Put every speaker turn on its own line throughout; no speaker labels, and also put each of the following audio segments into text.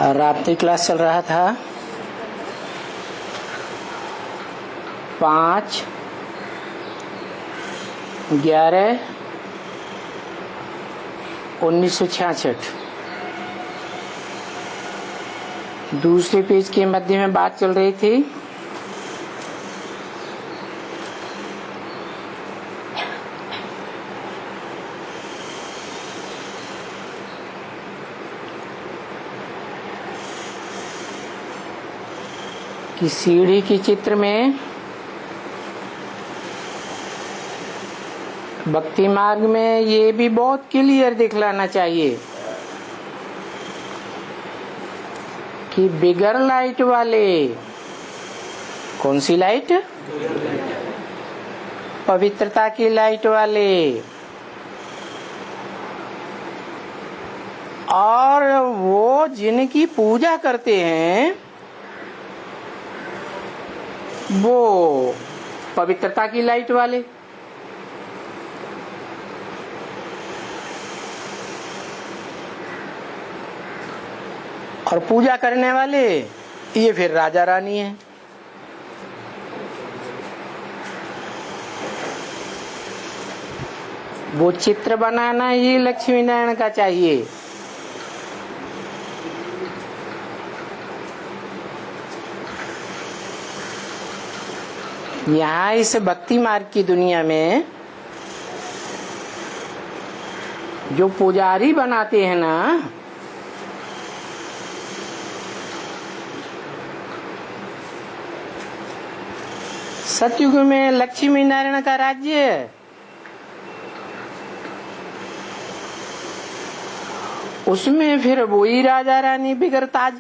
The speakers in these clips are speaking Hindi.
रात्रि क्लास चल रहा था 5/11/1966। दूसरे पेज के मध्य में बात चल रही थी कि सीढ़ी के चित्र में भक्ति मार्ग में ये भी बहुत क्लियर दिखलाना चाहिए कि बिगर लाइट वाले, कौन सी लाइट? पवित्रता की लाइट वाले, और वो जिनकी पूजा करते हैं वो पवित्रता की लाइट वाले। और पूजा करने वाले ये फिर राजा रानी है। वो चित्र बनाना ये लक्ष्मी नारायण का चाहिए। यहाँ इस भक्ति मार्ग की दुनिया में जो पुजारी बनाते हैं ना, सतयुग में लक्ष्मी नारायण का राज्य है। उसमें फिर वही राजा रानी बिगर ताज।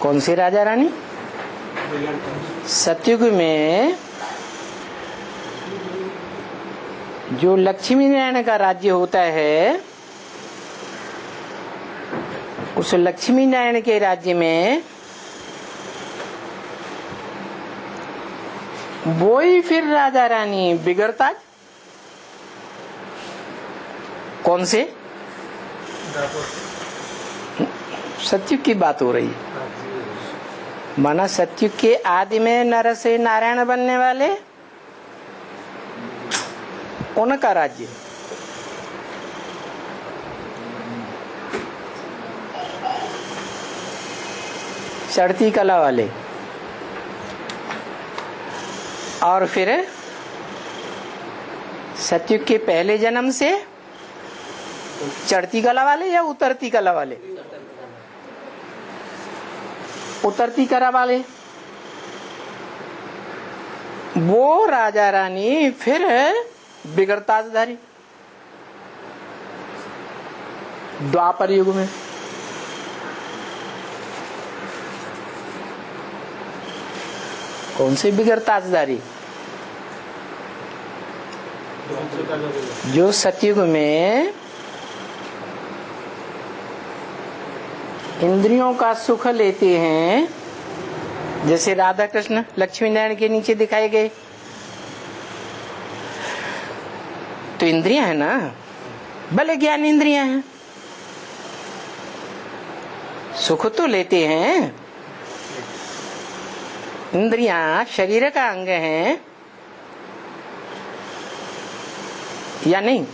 कौन सी राजा रानी? सतयुग में जो लक्ष्मी नारायण का राज्य होता है, उस लक्ष्मी नारायण के राज्य में वो ही फिर राजा रानी बिगर ताज। कौन से? सतयुग की बात हो रही है। माना सतयुग के आदि में नर से नारायण बनने वाले, उनका राज्य। चढ़ती कला वाले, और फिर सतयुग के पहले जन्म से चढ़ती कला वाले या उतरती कला वाले? उतरती कला वाले। वो राजा रानी फिर बिगर ताजधारी द्वापर युग में। कौन से बिगर ताजदारी? जो सतयुग में इंद्रियों का सुख लेते हैं, जैसे राधा कृष्ण लक्ष्मी नारायण के नीचे दिखाए गए, तो इंद्रियां है ना, भले ज्ञान इंद्रियां हैं, सुख तो लेते हैं। इंद्रियां शरीर का अंग हैं या नहीं?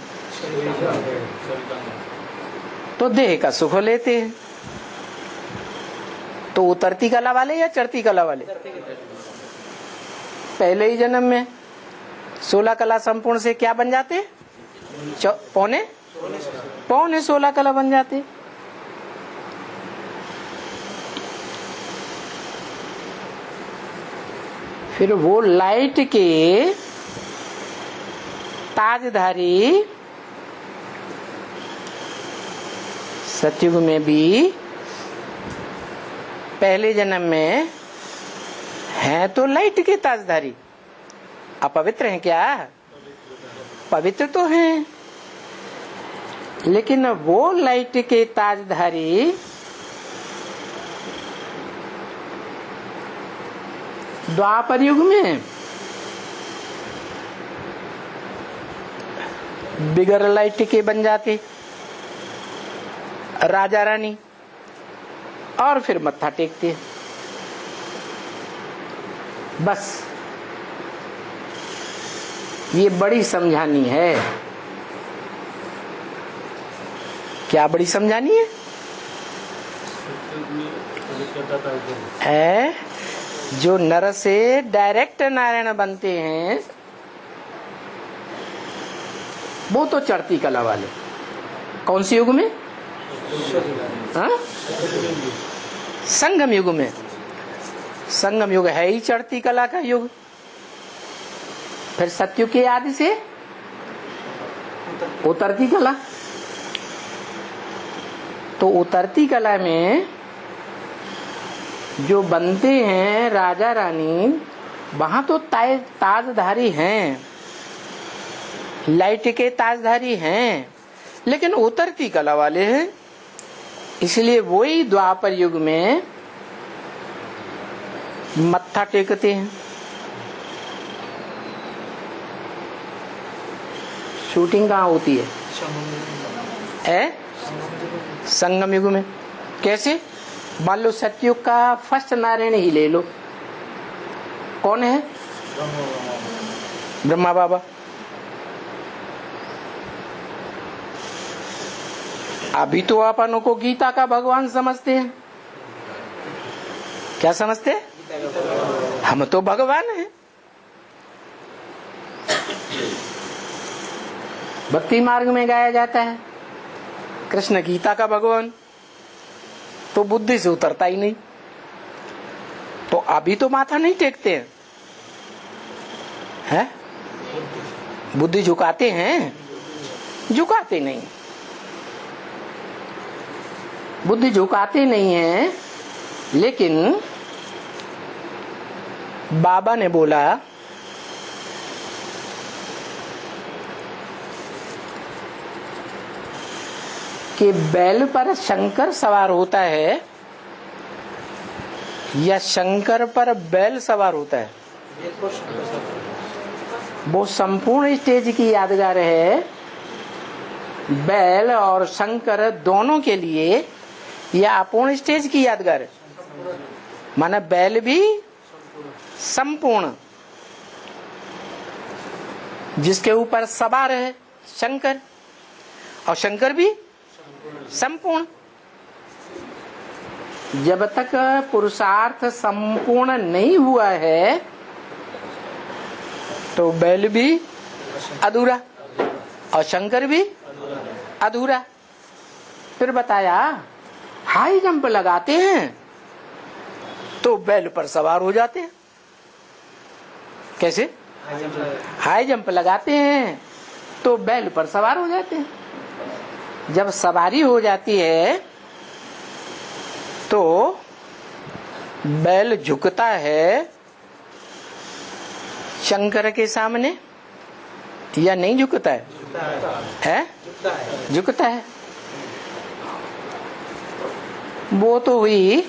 तो देह का सुख लेते हैं। तो उतरती कला वाले या चढ़ती कला वाले? पहले ही जन्म में 16 कला संपूर्ण से क्या बन जाते? पौने 16 कला बन जाते। फिर वो लाइट के ताजधारी सतयुग में भी पहले जन्म में है, तो लाइट के ताजधारी अपवित्र हैं क्या? पवित्र तो हैं, लेकिन वो लाइट के ताजधारी द्वापर युग में बिगर लाइट के बन जाते राजा रानी, और फिर मत्था टेकते। बस ये बड़ी समझानी है। क्या बड़ी समझानी है? जो नर से डायरेक्ट नारायण बनते हैं वो तो चढ़ती कला वाले। कौन सी युग में? हाँ? संगम युग में। संगम युग है ही चढ़ती कला का युग। फिर सतयुग के आदि से उतरती कला। तो उतरती कला में जो बनते हैं राजा रानी, वहां तो ताजधारी हैं, लाइट के ताजधारी हैं, लेकिन उतरती कला वाले हैं। इसलिए वही द्वापर युग में मत्था टेकते हैं। शूटिंग कहाँ होती है? संगम युग में। कैसे? मान लो सतयुग का फर्स्ट नारायण ही ले लो, कौन है? ब्रह्मा बाबा। अभी तो अपन को गीता का भगवान समझते हैं। क्या समझते हैं? हम तो भगवान हैं। भक्ति मार्ग में गाया जाता है कृष्ण गीता का भगवान, तो बुद्धि से उतरता ही नहीं। तो अभी तो माथा नहीं टेकते हैं, है? बुद्धि झुकाते हैं? झुकाते नहीं। बुद्धि झुकाते नहीं है। लेकिन बाबा ने बोला कि बैल पर शंकर सवार होता है या शंकर पर बैल सवार होता है, वो संपूर्ण स्टेज की यादगार है। बैल और शंकर दोनों के लिए यह अपूर्ण स्टेज की यादगार है। माना बैल भी संपूर्ण, जिसके ऊपर सवार है शंकर, और शंकर भी संपूर्ण। जब तक पुरुषार्थ संपूर्ण नहीं हुआ है तो बैल भी अधूरा और शंकर भी अधूरा। फिर बताया हाई जंप लगाते हैं तो बैल पर सवार हो जाते हैं। कैसे? हाई जंप लगाते हैं तो बैल पर सवार हो जाते हैं। जब सवारी हो जाती है तो बैल झुकता है शंकर के सामने या नहीं झुकता है? है? झुकता है। वो तो हुई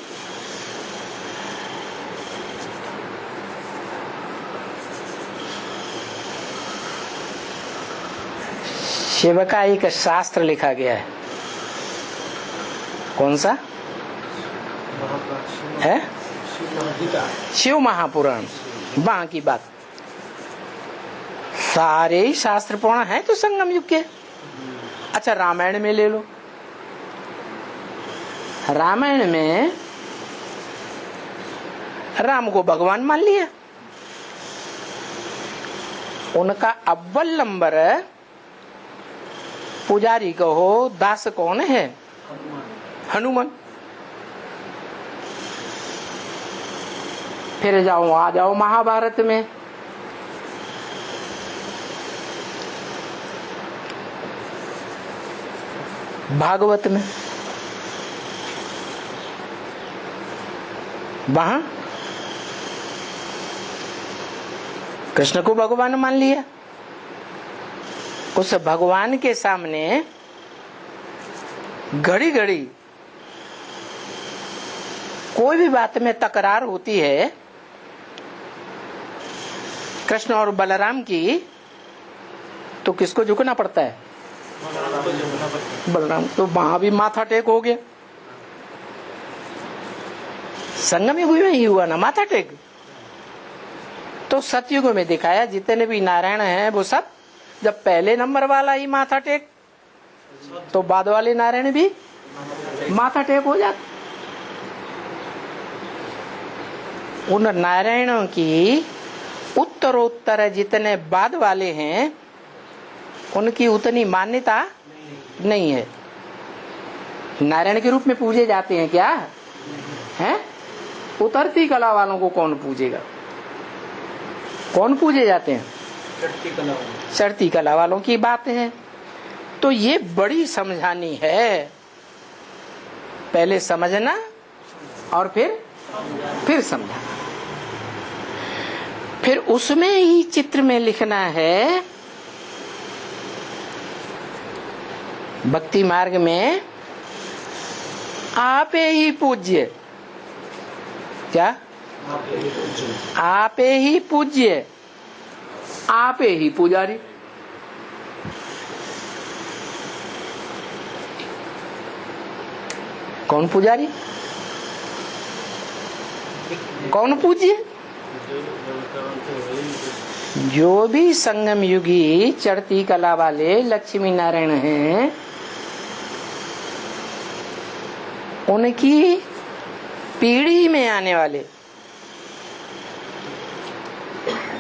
शिव का एक शास्त्र लिखा गया है। कौन सा है? शिव महापुराण। वहां की बात सारे ही शास्त्र पुराण है तो संगम युग के। अच्छा, रामायण में ले लो। रामायण में राम को भगवान मान लिया। उनका अव्वल नंबर पुजारी कहो दास कौन है? हनुमान। फिर जाओ, आ जाओ महाभारत में। भागवत में वहां कृष्ण को भगवान मान लिया। उस भगवान के सामने घड़ी घड़ी कोई भी बात में तकरार होती है कृष्ण और बलराम की, तो किसको झुकना पड़ता है? बलराम। तो वहां भी माथा टेक हो गया। संगम युग में ही हुआ ना माथा टेक। तो सतयुग में दिखाया जितने भी नारायण हैं वो सब जब पहले नंबर वाला ही माथा टेक, तो बाद वाले नारायण भी माथा टेक हो जाते। उन नारायणों की उत्तरोत्तर जितने बाद वाले हैं उनकी उतनी मान्यता नहीं है। नारायण के रूप में पूजे जाते हैं क्या हैं? उतरती कला वालों को कौन पूजेगा? कौन पूजे जाते हैं? चढ़ती कला वालों की बात है। तो ये बड़ी समझानी है, पहले समझना और फिर समझाना। फिर उसमें ही चित्र में लिखना है भक्ति मार्ग में आपे ही पूज्य। क्या? आपे ही पूज्य, आपे ही पुजारी। कौन पुजारी? कौन पूज्य? जो भी संगम युगी चढ़ती कला वाले लक्ष्मी नारायण हैं, उनकी पीढ़ी में आने वाले,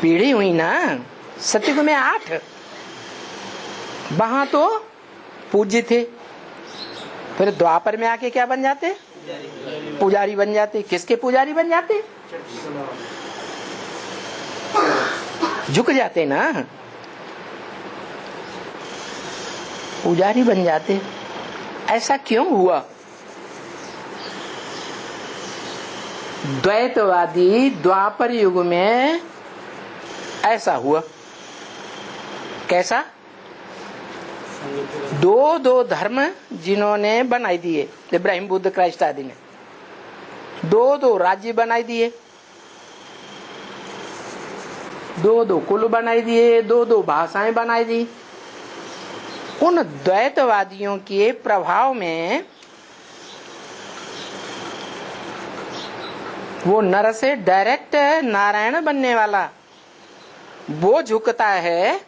पीढ़ी हुई ना सतयुग में 8, वहां तो पूज्य थे। फिर द्वापर में आके क्या बन जाते? पुजारी बन जाते। किसके पुजारी बन जाते? झुक जाते ना, पुजारी बन जाते। ऐसा क्यों हुआ? द्वैतवादी द्वापर युग में ऐसा हुआ। कैसा? दो धर्म जिन्होंने बनाई दिए, इब्राहिम बुद्ध क्राइस्ट आदि ने दो राज्य बनाई दिए, दो कुल बनाई दिए, दो भाषाएं बनाई दी। उन द्वैतवादियों के प्रभाव में वो नर से डायरेक्ट नारायण बनने वाला वो झुकता है,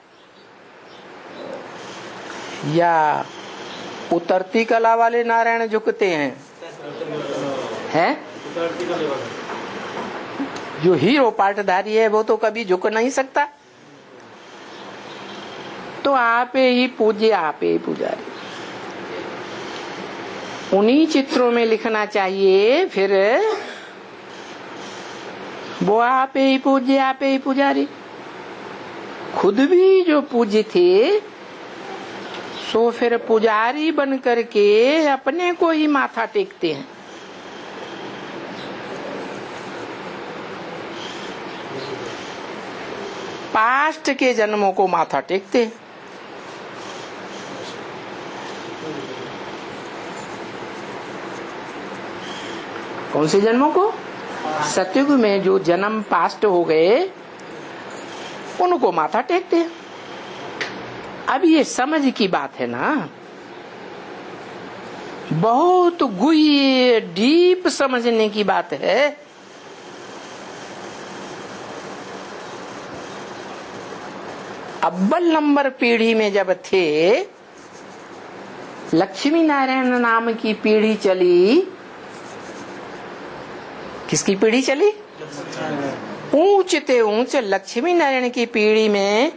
या उतरती कला वाले नारायण झुकते हैं? जो हीरो पार्टधारी है वो तो कभी झुक नहीं सकता। तो आप ही पूज्य, आप ही पुजारी। उन्हीं चित्रों में लिखना चाहिए फिर वो आप ही पूज्य, आप ही पुजारी। खुद भी जो पूज्य थे सो फिर पुजारी बन करके अपने को ही माथा टेकते हैं। पास्ट के जन्मों को माथा टेकते हैं। कौन से जन्मों को? सतयुग में जो जन्म पास्ट हो गए उनको माथा टेकते हैं। अब ये समझ की बात है ना, बहुत गूढ़ डीप समझने की बात है। अव्वल नंबर पीढ़ी में जब थे, लक्ष्मी नारायण नाम की पीढ़ी चली। किसकी पीढ़ी चली? ऊंच ते ऊंच लक्ष्मी नारायण की पीढ़ी में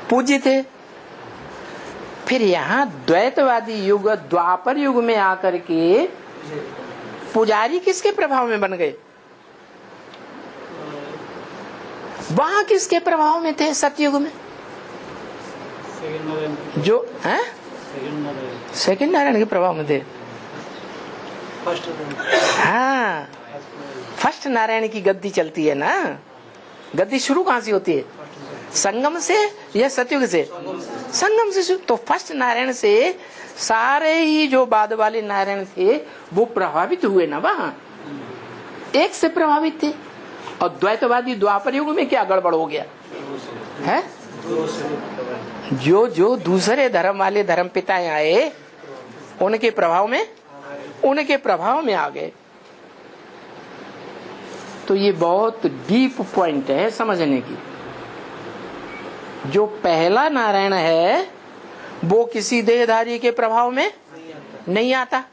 पूज्य थे। फिर यहाँ द्वैतवादी युग द्वापर युग में आकर के पुजारी किसके प्रभाव में बन गए? वहां किसके प्रभाव में थे सतयुग में? जो है सेकंड नारायण के प्रभाव में थे। हाँ, फर्स्ट नारायण की गद्दी चलती है ना। गद्दी शुरू कहाँ से होती है? संगम से या सतयुग से? संगम से। तो फर्स्ट नारायण से सारे ही जो बाद वाले नारायण थे वो प्रभावित हुए ना, वहां एक से प्रभावित थे। और द्वैतवादी द्वापर युग में क्या गड़बड़ हो गया है? जो जो दूसरे धर्म वाले धर्म पिताएं आए उनके प्रभाव में आ गए। तो ये बहुत डीप पॉइंट है समझने की। जो पहला नारायण है वो किसी देहधारी के प्रभाव में नहीं आता।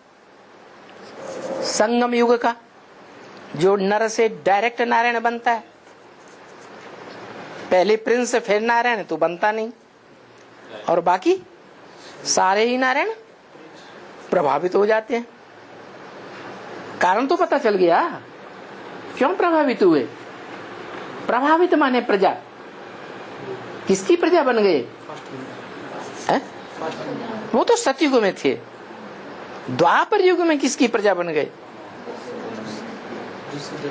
संगम युग का जो नर से डायरेक्ट नारायण बनता है, पहले प्रिंस फिर नारायण तो बनता नहीं, और बाकी सारे ही नारायण प्रभावित हो जाते हैं। कारण तो पता चल गया क्यों प्रभावित हुए। प्रभावित माने प्रजा, किसकी प्रजा बन गए? वो तो सतयुग में थे, द्वापर युग में किसकी प्रजा बन गए?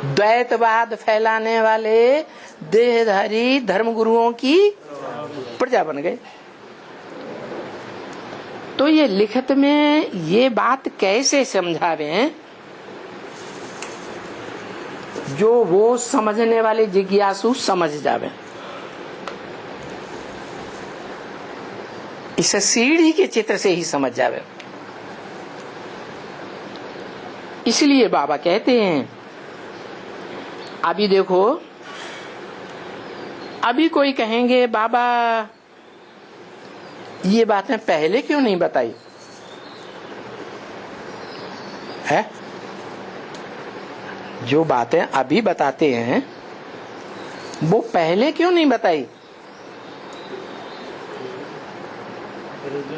द्वैतवाद फैलाने वाले देहधारी धर्मगुरुओं की प्रजा बन गए। तो ये लिखत में ये बात कैसे समझावे जो वो समझने वाले जिज्ञासु समझ जावे। इसे सीढ़ी के चित्र से ही समझ जावे। इसलिए बाबा कहते हैं, अभी देखो, अभी कोई कहेंगे बाबा ये बातें पहले क्यों नहीं बताई है? जो बातें अभी बताते हैं वो पहले क्यों नहीं बताई?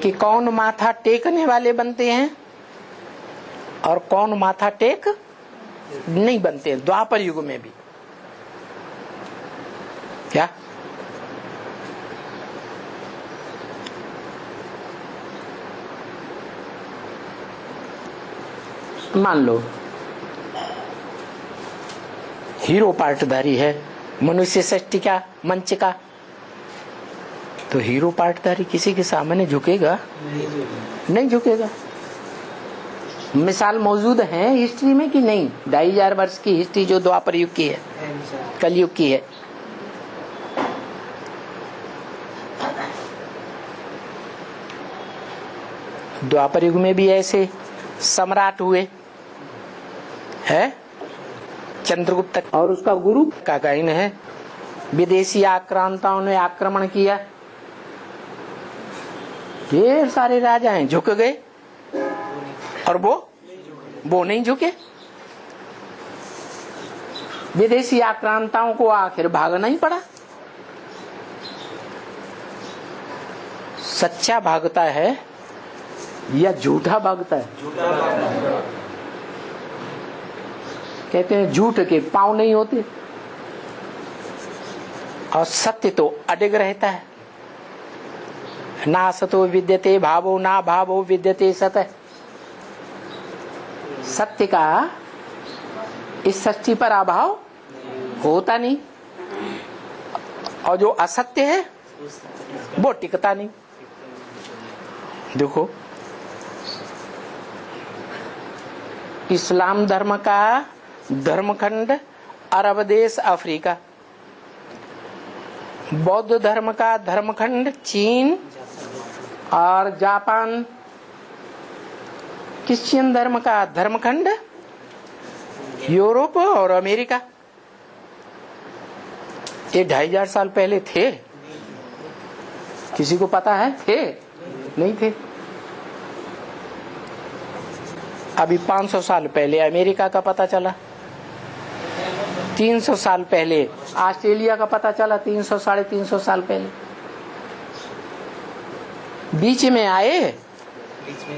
कि कौन माथा टेकने वाले बनते हैं और कौन माथा टेक नहीं बनते हैं, द्वापर युग में भी। क्या मान लो हीरो पार्टधारी है मनुष्य सृष्टि का मंच का, तो हीरो पार्टधारी किसी के सामने झुकेगा? नहीं झुकेगा। मिसाल मौजूद है हिस्ट्री में कि नहीं? 2500 वर्ष की हिस्ट्री जो द्वापर युग की है, कलयुग की है। द्वापर युग में भी ऐसे सम्राट हुए है, चंद्रगुप्त और उसका गुरु का गायन है। विदेशी आक्रांताओं ने आक्रमण किया, ढेर सारे राजाएं झुक गए और वो नहीं झुके। विदेशी आक्रांताओं को आखिर भागना ही पड़ा। सच्चा भागता है या झूठा भागता है? कहते हैं झूठ के पांव नहीं होते और सत्य तो अडिग रहता है। ना सतो विद्यते भावो ना भावो विद्यते सत। सत्य का इस सृष्टि पर अभाव होता नहीं और जो असत्य है वो टिकता नहीं। देखो इस्लाम धर्म का धर्मखंड अरब देश अफ्रीका, बौद्ध धर्म का धर्मखंड चीन और जापान, क्रिश्चियन धर्म का धर्मखंड यूरोप और अमेरिका। ये 2500 साल पहले थे? किसी को पता है? थे? नहीं थे। अभी 500 साल पहले अमेरिका का पता चला, 300 साल पहले ऑस्ट्रेलिया का पता चला, 300 साढ़े 300 साल पहले बीच में आए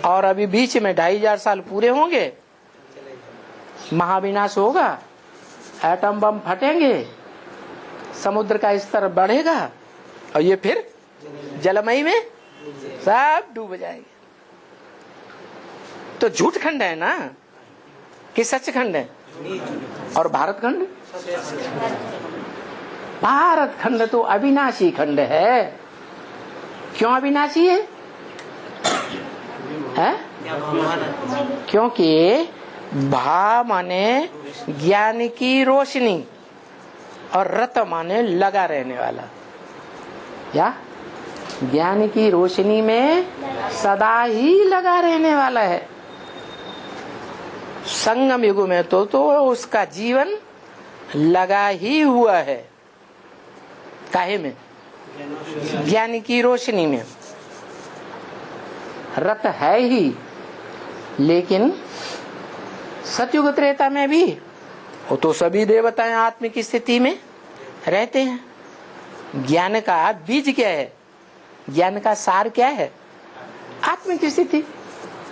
और अभी बीच में 2500 साल पूरे होंगे, महाविनाश होगा, एटम बम फटेंगे, समुद्र का स्तर बढ़ेगा और ये फिर जलमई में सब डूब जाएंगे। तो झूठ खंड है ना कि सच खंड है? और भारत खंड? भारत खंड तो अविनाशी खंड है। क्यों अविनाशी है? क्योंकि भा माने ज्ञान की रोशनी और रत माने लगा रहने वाला। या ज्ञान की रोशनी में सदा ही लगा रहने वाला है। संगम युग में तो उसका जीवन लगा ही हुआ है। काहे में? ज्ञान की रोशनी में रत है ही। लेकिन सतयुग त्रेता में भी वो तो सभी देवताएं आत्मिक स्थिति में रहते हैं। ज्ञान का बीज क्या है? ज्ञान का सार क्या है? आत्मिक स्थिति।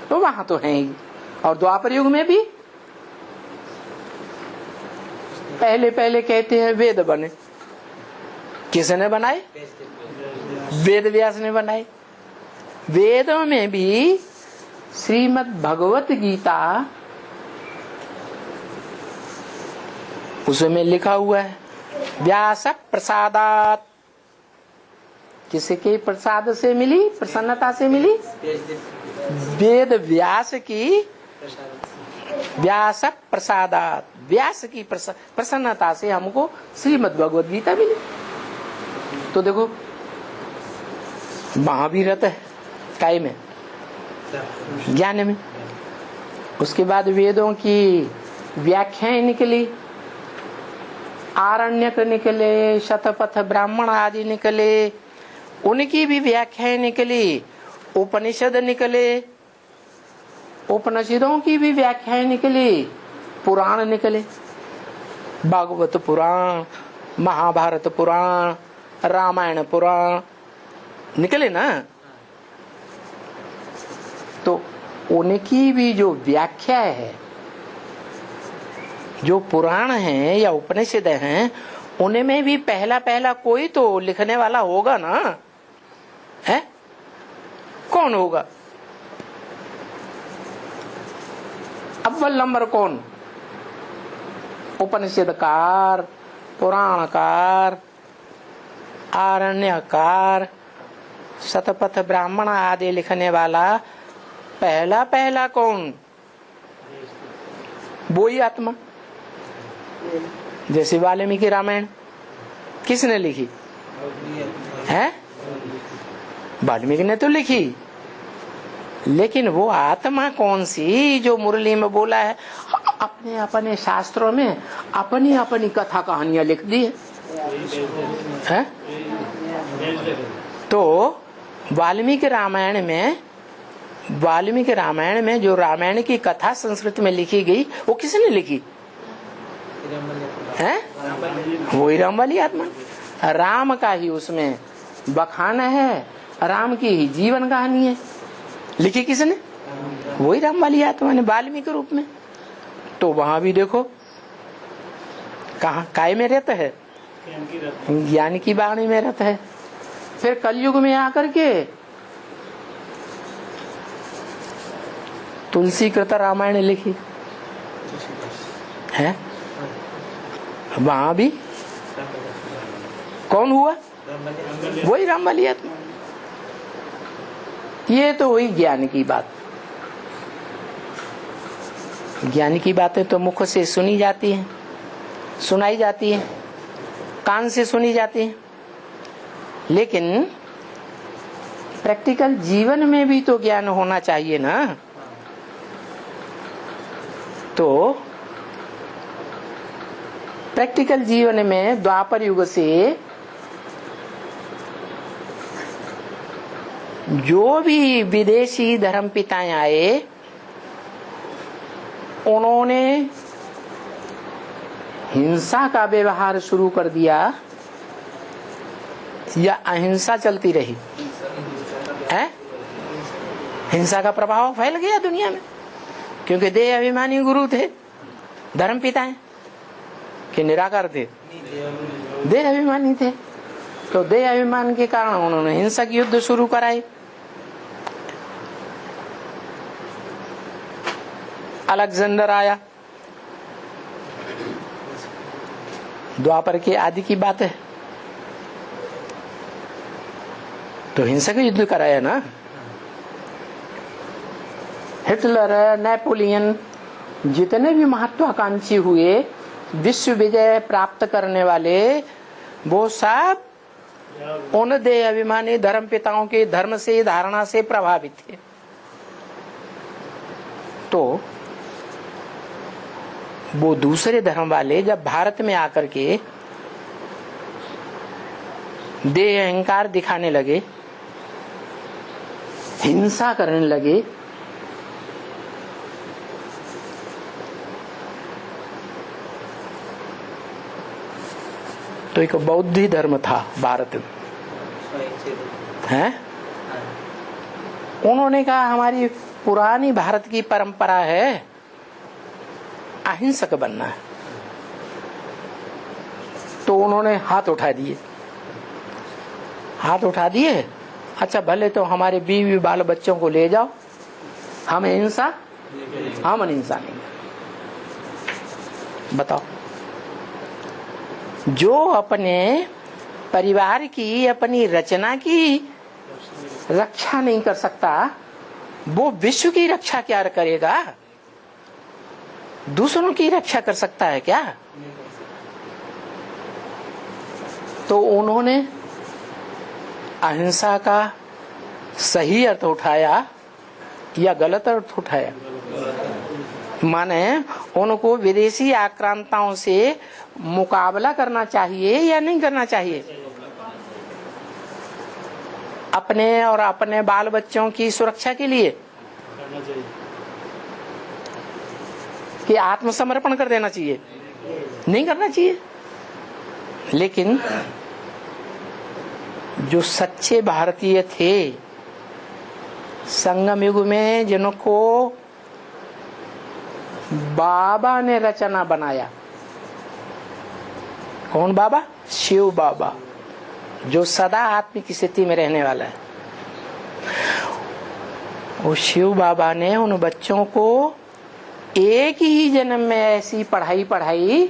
तो वहां तो है ही। और द्वापर युग में भी पहले पहले कहते हैं वेद बने। किसने बनाए? वेद व्यास ने बनाए। वेदों में भी श्रीमद् भगवत गीता उसमें लिखा हुआ है व्यास प्रसादात। किसके प्रसाद से मिली? प्रसन्नता से मिली। वेद व्यास की व्यास प्रसादात, व्यास की प्रसन्नता से हमको श्रीमद् भगवत गीता मिली। तो देखो महावीरत है काय में? ज्ञान में। उसके बाद वेदों की व्याख्याएं निकली, आरण्यक निकले, शतपथ ब्राह्मण आदि निकले, उनकी भी व्याख्याएं निकली। उपनिषद निकले, उपनिषदों की भी व्याख्याएं निकली। पुराण निकले, भागवत पुराण, महाभारत पुराण, रामायण पुराण निकले ना। तो उनकी भी जो व्याख्या है, जो पुराण है या उपनिषद हैं, उनमें भी पहला पहला कोई तो लिखने वाला होगा ना। है? कौन होगा? अव्वल नंबर कौन? उपनिषदकार, पुराणकार, आरण्यकार, शतपथ ब्राह्मण आदि लिखने वाला पहला पहला कौन? वो ही आत्मा। जैसे वाल्मीकि रामायण किसने लिखी है? वाल्मीकि ने तो लिखी, लेकिन वो आत्मा कौन सी जो मुरली में बोला है? अपने अपने शास्त्रों में अपनी अपनी कथा कहानियां लिख दी है? तो वाल्मीकि रामायण में जो रामायण की कथा संस्कृत में लिखी गई, वो किसने लिखी है? वही राम वाली आत्मा। राम का ही उसमें बखान है, राम की ही जीवन कहानी है। लिखी किसने? वही राम वाली आत्मा ने, वाल्मीकि रूप में। तो वहां भी देखो कहा काय में रहता है? ज्ञान की वाणी में रहता है। फिर कलयुग में आकर के तुलसी कृत रामायण लिखी है। वहां भी कौन हुआ? वही राम वाली आत्मा। ये तो हुई ज्ञान की बात। ज्ञान की बातें तो मुख से सुनी जाती हैं, सुनाई जाती हैं, कान से सुनी जाती हैं, लेकिन प्रैक्टिकल जीवन में भी तो ज्ञान होना चाहिए ना। तो प्रैक्टिकल जीवन में द्वापर युग से जो भी विदेशी धर्म पिताएं आए, उन्होंने हिंसा का व्यवहार शुरू कर दिया या अहिंसा चलती रही है? हिंसा का प्रभाव फैल गया दुनिया में, क्योंकि देह अभिमानी गुरु थे, धर्म पिताएं कि निराकार थे, देह अभिमानी थे। तो देह अभिमान के कारण उन्होंने हिंसक युद्ध शुरू कराए। अलेक्जेंडर आया, द्वापर के आदि की बात है, तो हिंसक युद्ध कराया ना। हिटलर, नेपोलियन, जितने भी महत्वाकांक्षी हुए, विश्व विजय प्राप्त करने वाले, वो सब उन देह अभिमानी धर्म पिताओं के धर्म से धारणा से प्रभावित थे। तो वो दूसरे धर्म वाले जब भारत में आकर के देह अहंकार दिखाने लगे, हिंसा करने लगे, तो एक बौद्ध धर्म था भारत में, है? उन्होंने कहा हमारी पुरानी भारत की परंपरा है अहिंसक बनना है। तो उन्होंने हाथ उठा दिए, हाथ उठा दिए, अच्छा भले तो हमारे बीवी बाल बच्चों को ले जाओ, हम हिंसा, हम अहिंसा नहीं। बताओ, जो अपने परिवार की अपनी रचना की रक्षा नहीं कर सकता, वो विश्व की रक्षा क्या करेगा? दूसरों की रक्षा कर सकता है क्या? तो उन्होंने अहिंसा का सही अर्थ उठाया या गलत अर्थ उठाया? माने उनको विदेशी आक्रांताओं से मुकाबला करना चाहिए या नहीं करना चाहिए? अपने और अपने बाल बच्चों की सुरक्षा के लिए कि आत्मसमर्पण कर देना चाहिए? नहीं करना चाहिए। लेकिन जो सच्चे भारतीय थे संगम युग में, जिनको बाबा ने रचना बनाया, कौन बाबा? शिव बाबा, जो सदा आत्मिक स्थिति में रहने वाला है। वो शिव बाबा ने उन बच्चों को एक ही जन्म में ऐसी पढ़ाई पढ़ाई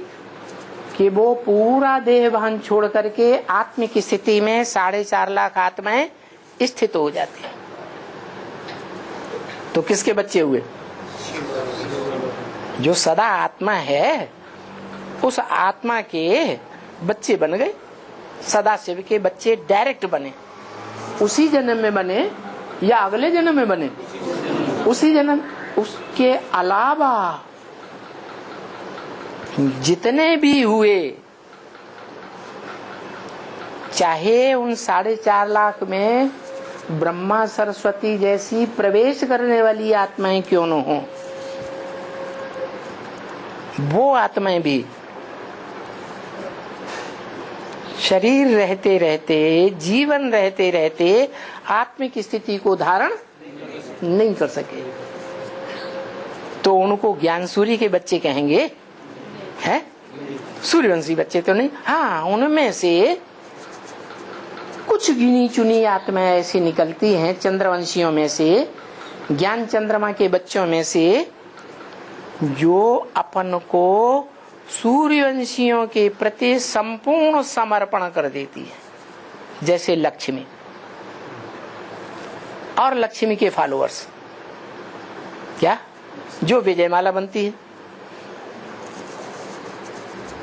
कि वो पूरा देह भान छोड़ करके आत्मिक स्थिति में 4.5 लाख आत्माएं स्थित हो जाती है। तो किसके बच्चे हुए? जो सदा आत्मा है उस आत्मा के बच्चे बन गए, सदा शिव के बच्चे डायरेक्ट बने। उसी जन्म में बने या अगले जन्म में बने? उसी जन्म। उसके अलावा जितने भी हुए, चाहे उन 4.5 लाख में ब्रह्मा सरस्वती जैसी प्रवेश करने वाली आत्माएं क्यों न हो, वो आत्माएं भी शरीर रहते रहते, जीवन रहते रहते आत्मिक स्थिति को धारण नहीं कर सके। तो उनको ज्ञान सूर्य के बच्चे कहेंगे, हैं? सूर्यवंशी बच्चे तो नहीं। हाँ, उनमें से कुछ गिनी चुनी आत्माएं ऐसी निकलती हैं चंद्रवंशियों में से, ज्ञान चंद्रमा के बच्चों में से, जो अपन को सूर्यवंशियों के प्रति संपूर्ण समर्पण कर देती है। जैसे लक्ष्मी और लक्ष्मी के फॉलोअर्स, क्या जो विजयमाला बनती है,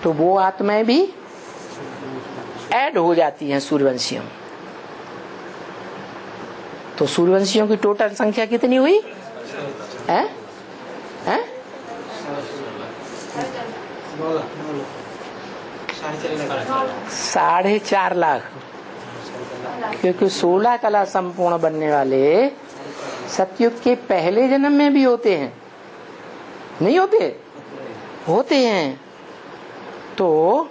तो वो आत्माएं भी ऐड हो जाती हैं सूर्यवंशियों में। तो सूर्यवंशियों की टोटल संख्या कितनी हुई है? 4.5 लाख। क्योंकि 16 कला संपूर्ण बनने वाले सतयुग के पहले जन्म में भी होते हैं, नहीं होते? होते हैं। तो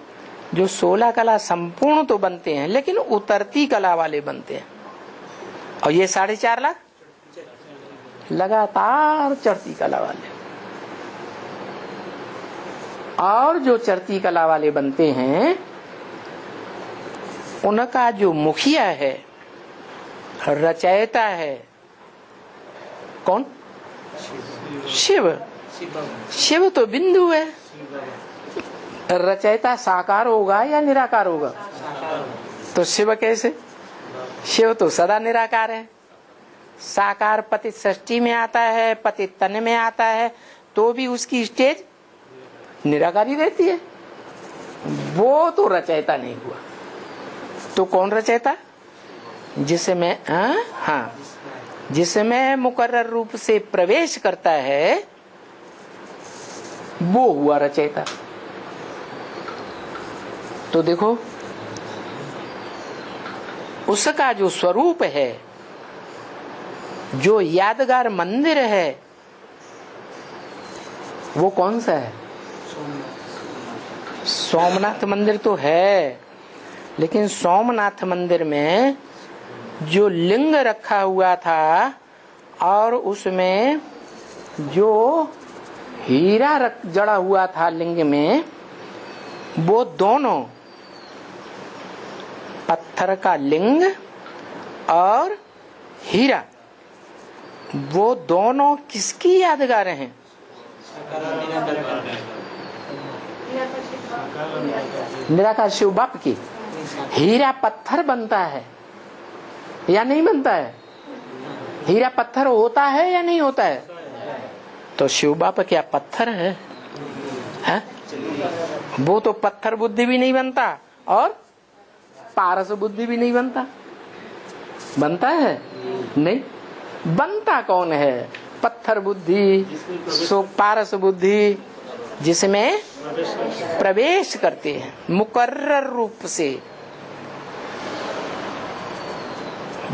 जो 16 कला संपूर्ण तो बनते हैं, लेकिन उतरती कला वाले बनते हैं। और ये 4.5 लाख लगातार चढ़ती कला वाले। और जो चढ़ती कला वाले बनते हैं, उनका जो मुखिया है, रचयिता है, कौन? शिव। शिव तो बिंदु है। रचयिता साकार होगा या निराकार होगा? तो शिव कैसे? शिव तो सदा निराकार है। साकार पतित षष्ठी में आता है, पतित तन में आता है, तो भी उसकी स्टेज निराकारी रहती है। वो तो रचयिता नहीं हुआ। तो कौन रचयिता? जिसमें हाँ, जिसमें मुकर्रर रूप से प्रवेश करता है वो हुआ रचयिता। तो देखो उसका जो स्वरूप है, जो यादगार मंदिर है, वो कौन सा है? सोमनाथ मंदिर तो है, लेकिन सोमनाथ मंदिर में जो लिंग रखा हुआ था और उसमें जो हीरा जड़ा हुआ था लिंग में, वो दोनों पत्थर का लिंग और हीरा, वो दोनों किसकी यादगार हैं? निराकार शिव बाप की। हीरा पत्थर बनता है या नहीं बनता है? हीरा पत्थर होता है या नहीं होता है? तो शिव बाप क्या पत्थर है? वो तो पत्थर बुद्धि भी नहीं बनता और पारस बुद्धि भी नहीं बनता। बनता है? नहीं। बनता कौन है? पत्थर बुद्धि, सो पारस बुद्धि, जिसमें प्रवेश करते हैं मुकर्रर रूप से।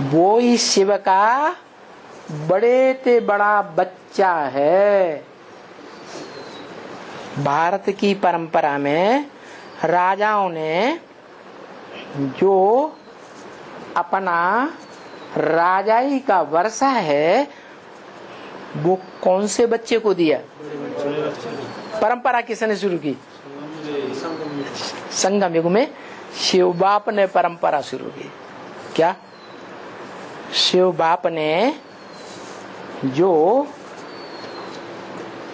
वो ही शिव का बड़े ते बड़ा बच्चा है। भारत की परंपरा में राजाओं ने जो अपना राजाई का वर्षा है वो कौन से बच्चे को दिया? परंपरा किसने शुरू की? संगम युग में शिव बाप ने परंपरा शुरू की। क्या? शिव बाप ने जो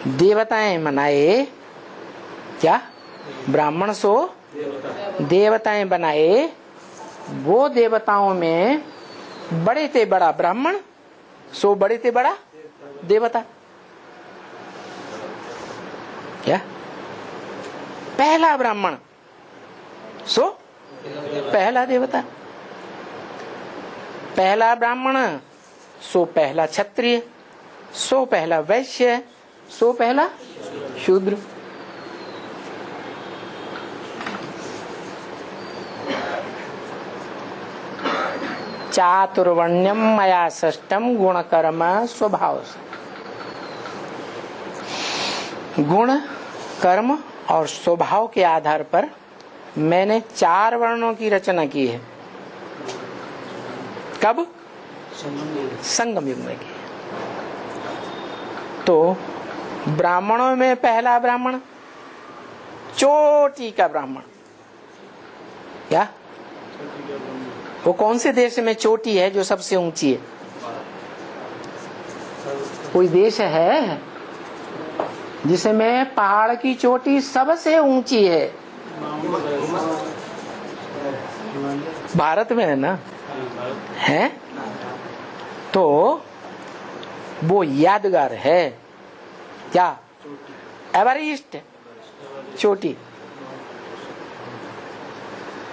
देवताएं मनाए, क्या ब्राह्मण सो देवताएं बनाए, वो देवताओं में बड़े ते बड़ा ब्राह्मण सो बड़े ते बड़ा देवता। क्या? पहला ब्राह्मण सो पहला देवता, पहला ब्राह्मण सो पहला क्षत्रिय, सो पहला वैश्य, सो पहला शूद्र। चातुर्वर्ण्यम मया षष्टम गुण कर्म स्वभाव। गुण कर्म और स्वभाव के आधार पर मैंने 4 वर्णों की रचना की है। कब? संगम युग में की। तो ब्राह्मणों में पहला ब्राह्मण चोटी का ब्राह्मण। क्या? वो कौन से देश में चोटी है जो सबसे ऊंची है? कोई देश है जिसमें पहाड़ की चोटी सबसे ऊंची है? भारत में है ना? है तो वो यादगार है। क्या? एवरेस्ट चोटी।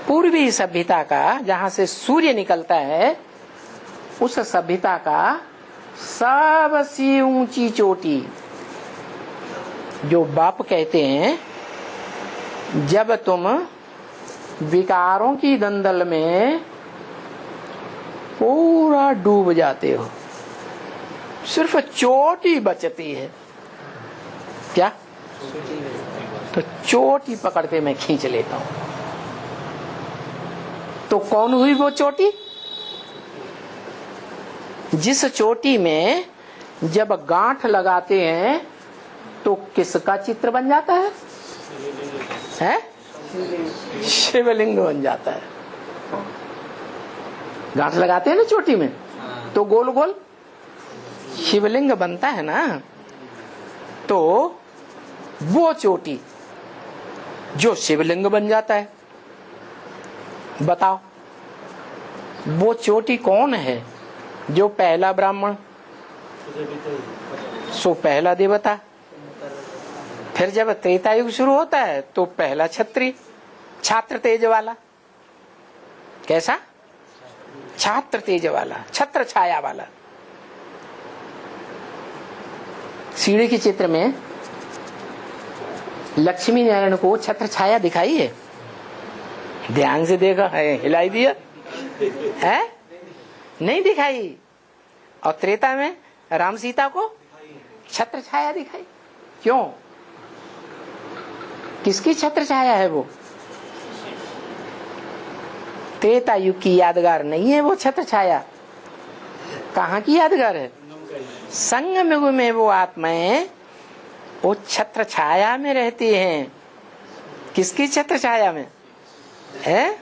पूर्वी सभ्यता का, जहां से सूर्य निकलता है, उस सभ्यता का सबसे ऊंची चोटी जो बाप कहते हैं, जब तुम विकारों की दंदल में पूरा डूब जाते हो, सिर्फ चोटी बचती है। क्या? तो चोटी पकड़ के मैं खींच लेता हूं। तो कौन हुई वो चोटी? जिस चोटी में जब गांठ लगाते हैं तो किसका चित्र बन जाता है? शिवलिंग बन जाता है। गांठ लगाते हैं ना चोटी में, तो गोल गोल शिवलिंग बनता है ना। तो वो चोटी जो शिवलिंग बन जाता है, बताओ वो चोटी कौन है? जो पहला ब्राह्मण सो पहला देवता, फिर जब त्रेता युग शुरू होता है तो पहला क्षत्रिय, छात्र तेज वाला। कैसा? छात्र तेज वाला, छत्र छाया वाला। सीढ़ी के चित्र में लक्ष्मी नारायण को छत्र छाया दिखाई है? ध्यान से देखा है, हिलाई दिया है? नहीं दिखाई। और त्रेता में राम सीता को छत्र छाया दिखाई। क्यों? किसकी छत्र छाया है वो? त्रेता युग की यादगार नहीं है वो छत्र छाया। कहाँ की यादगार है? संगम युग में वो आत्माएं वो छत्र छाया में रहती हैं। किसकी छत्र छाया में है?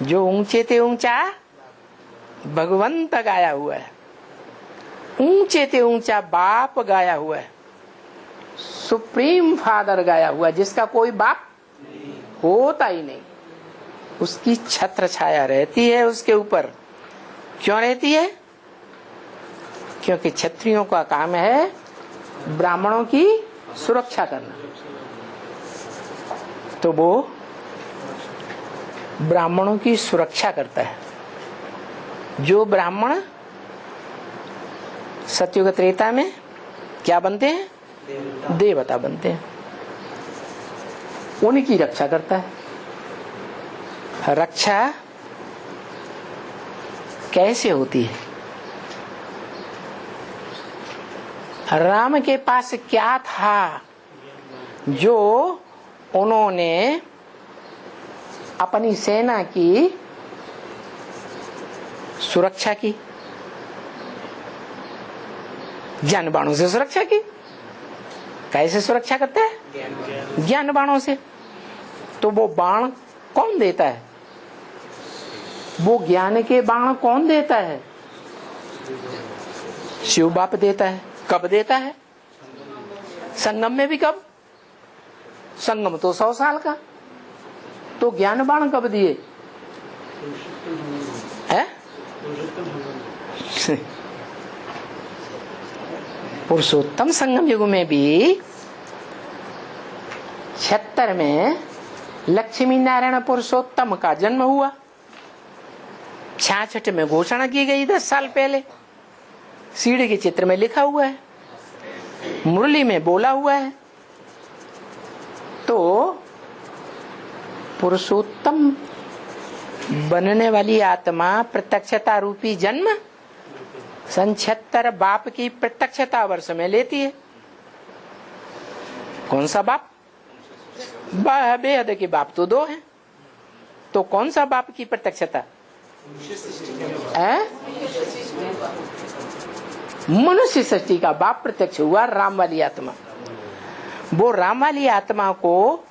जो ऊंचे ते ऊंचा भगवंत गाया हुआ है, ऊंचे ते ऊंचा बाप गाया हुआ है, सुप्रीम फादर गाया हुआ है, जिसका कोई बाप होता ही नहीं, उसकी छत्र छाया रहती है उसके ऊपर। क्यों रहती है? क्योंकि क्षत्रियों का काम है ब्राह्मणों की सुरक्षा करना। तो वो ब्राह्मणों की सुरक्षा करता है। जो ब्राह्मण सतयुग त्रेता में क्या बनते हैं? देवता बनते हैं। उनकी रक्षा करता है। रक्षा कैसे होती है? राम के पास क्या था जो उन्होंने अपनी सेना की सुरक्षा की? ज्ञान बाणों से सुरक्षा की। कैसे सुरक्षा करता है? ज्ञान बाणों से। तो वो बाण कौन देता है? वो ज्ञान के बाण कौन देता है? शिव बाप देता है। कब देता है? संगम में भी कब? संगम तो 100 साल का। तो ज्ञान बाण कब दिए? है? पुरुषोत्तम संगम युग में भी 76 में लक्ष्मी नारायण पुरुषोत्तम का जन्म हुआ। 66 में घोषणा की गई 10 साल पहले। सीढ़ी के चित्र में लिखा हुआ है, मुरली में बोला हुआ है। तो पुरुषोत्तम बनने वाली आत्मा प्रत्यक्षता रूपी जन्म 76 बाप की प्रत्यक्षता वर्ष में लेती है। कौन सा बाप? बेहद के बाप तो 2 हैं। तो कौन सा बाप की प्रत्यक्षता है? मनुष्य सृष्टि का बाप प्रत्यक्ष हुआ, राम वाली आत्मा। वो राम वाली आत्मा को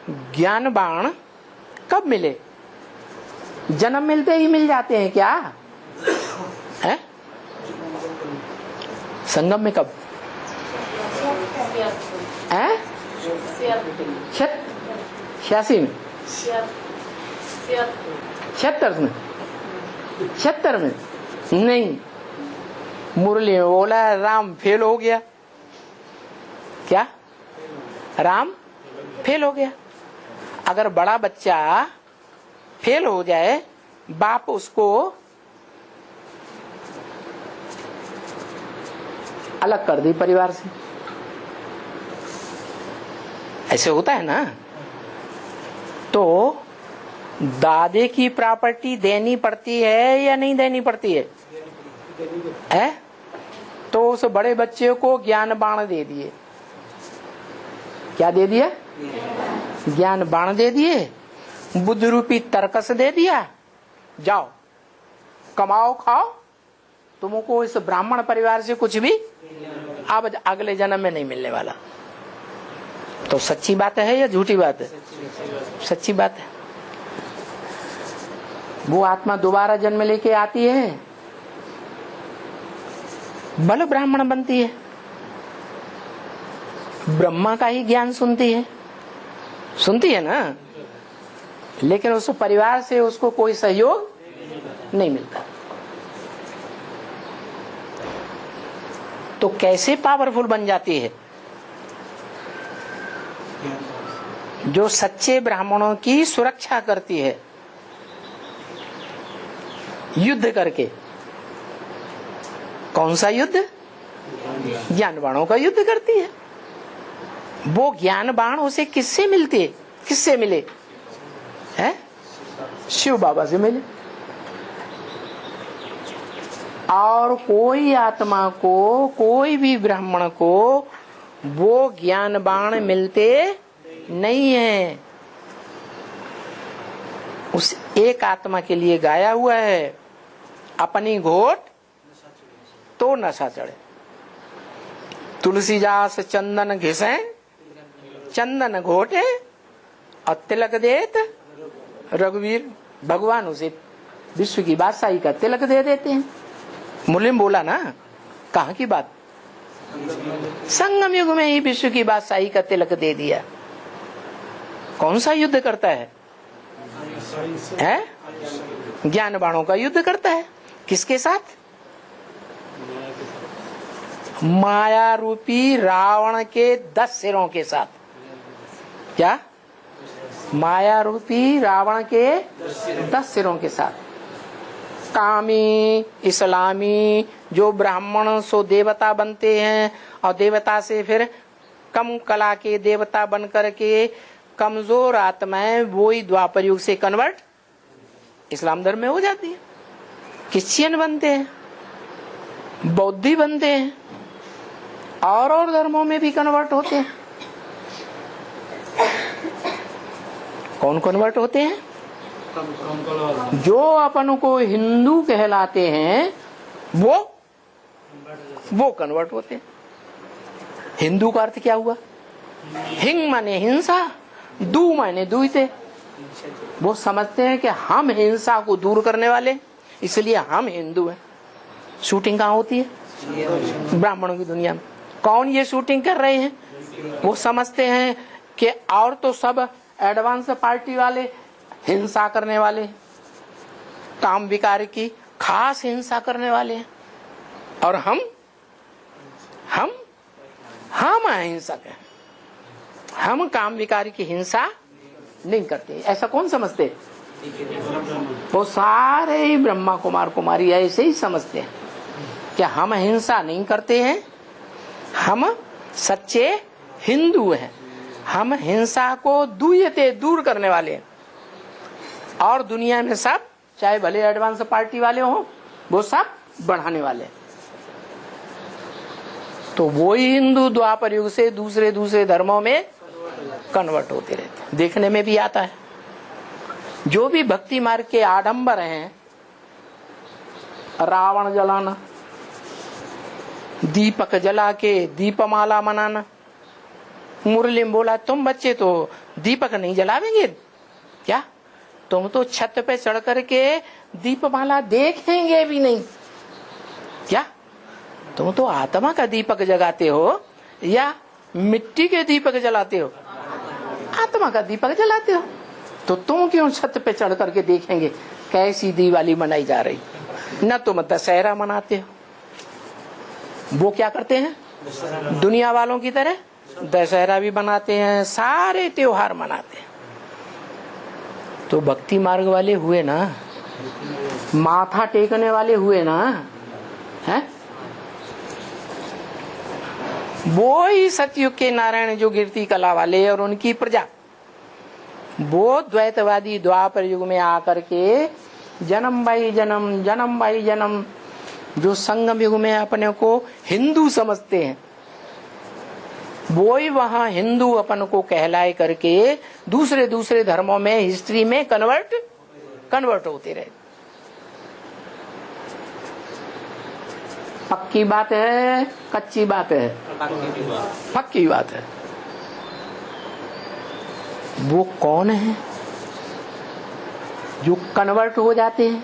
ज्ञान बाण कब मिले? जन्म मिलते ही मिल जाते हैं क्या? है? संगम में कब? है? 86 में, 76 में, 76 में नहीं। मुरली में बोला राम फेल हो गया। क्या? राम फेल हो गया। अगर बड़ा बच्चा फेल हो जाए, बाप उसको अलग कर दे परिवार से। ऐसे होता है ना। तो दादे की प्रॉपर्टी देनी पड़ती है या नहीं देनी पड़ती है? है? तो उस बड़े बच्चे को ज्ञान बाण दे दिए। क्या दे दिया? ज्ञान बाण दे दिए, बुद्ध रूपी तर्कस दे दिया। जाओ कमाओ खाओ, तुमको इस ब्राह्मण परिवार से कुछ भी अब अगले जन्म में नहीं मिलने वाला। तो सच्ची बात है या झूठी बात है? सच्ची बात है। वो आत्मा दोबारा जन्म लेके आती है, बल ब्राह्मण बनती है, ब्रह्मा का ही ज्ञान सुनती है ना। लेकिन उस परिवार से उसको कोई सहयोग नहीं मिलता। तो कैसे पावरफुल बन जाती है? जो सच्चे ब्राह्मणों की सुरक्षा करती है। युद्ध करके। कौन सा युद्ध? ज्ञान बाणों का युद्ध करती है। वो ज्ञान बाण उसे किससे मिलते? किससे मिले? हैं? शिव बाबा से मिले। और कोई आत्मा को, कोई भी ब्राह्मण को वो ज्ञान बाण मिलते नहीं है। उस एक आत्मा के लिए गाया हुआ है, अपनी घोट तो नशा चढ़े। तुलसीदास चंदन घिसे, चंदन घोटे और तिलक देत रघुवीर। भगवान उसे विश्व की बादशाही का तिलक दे देते हैं। मुलिम बोला ना, कहाँ की बात? संगम युग में ही विश्व की बादशाही का तिलक दे दिया। कौन सा युद्ध करता है? ज्ञान बाणों का युद्ध करता है। किसके साथ? माया रूपी रावण के 10 सिरों के साथ। क्या? माया रूपी रावण के 10 सिरों के साथ। कामी, इस्लामी जो ब्राह्मण सो देवता बनते हैं और देवता से फिर कम कला के देवता बन करके कमजोर आत्माएं वो ही द्वापर युग से कन्वर्ट इस्लाम धर्म में हो जाती है। क्रिश्चियन बनते हैं, बौद्धि बनते हैं, और धर्मों में भी कन्वर्ट होते हैं। कौन कन्वर्ट होते हैं? जो अपन को हिंदू कहलाते हैं वो कन्वर्ट होते हैं। हिंदू का अर्थ क्या हुआ? हिंग माने हिंसा, दू माने दुईते। वो समझते हैं कि हम हिंसा को दूर करने वाले, इसलिए हम हिंदू हैं। शूटिंग कहाँ होती है? ब्राह्मणों की दुनिया में। कौन ये शूटिंग कर रहे हैं? वो समझते हैं कि और तो सब एडवांस पार्टी वाले हिंसा करने वाले, काम विकार की खास हिंसा करने वाले हैं, और हम अहिंसक हैं। हम काम विकार की हिंसा नहीं करते। ऐसा कौन समझते? वो सारे ही ब्रह्मा कुमार कुमारी ऐसे ही समझते हैं कि हम हिंसा नहीं करते हैं, हम सच्चे हिंदू हैं, हम हिंसा को दूर करने वाले हैं। और दुनिया में सब, चाहे भले एडवांस पार्टी वाले हो, वो सब बढ़ाने वाले। तो वो ही हिंदू द्वापर युग से दूसरे धर्मों में कन्वर्ट होते रहते। देखने में भी आता है। जो भी भक्ति मार्ग के आडंबर हैं, रावण जलाना, दीपक जला के दीपमाला मनाना। मुरली में बोला, तुम बच्चे तो दीपक नहीं जलावेंगे क्या? तुम तो छत पे चढ़ करके दीपमाला देखेंगे भी नहीं क्या? तुम तो आत्मा का दीपक जगाते हो या मिट्टी के दीपक जलाते हो? आत्मा का दीपक जलाते हो। तो तुम क्यों छत पे चढ़ करके देखेंगे कैसी दिवाली मनाई जा रही? न तुम दशहरा मनाते हो। वो क्या करते हैं? दुनिया वालों की तरह दशहरा भी मनाते हैं, सारे त्योहार मनाते हैं। तो भक्ति मार्ग वाले हुए ना, माथा टेकने वाले हुए ना, हैं? वो ही सतयुग के नारायण जो कीर्ति कला वाले और उनकी प्रजा, वो द्वैतवादी द्वापर युग में आकर के जन्म बाई जन्म जो संगम युग में अपने को हिंदू समझते हैं, वो ही वहां हिंदू अपन को कहलाए करके दूसरे धर्मों में हिस्ट्री में कन्वर्ट होते रहे। पक्की बात है, कच्ची बात है? पक्की बात है। वो कौन है जो कन्वर्ट हो जाते हैं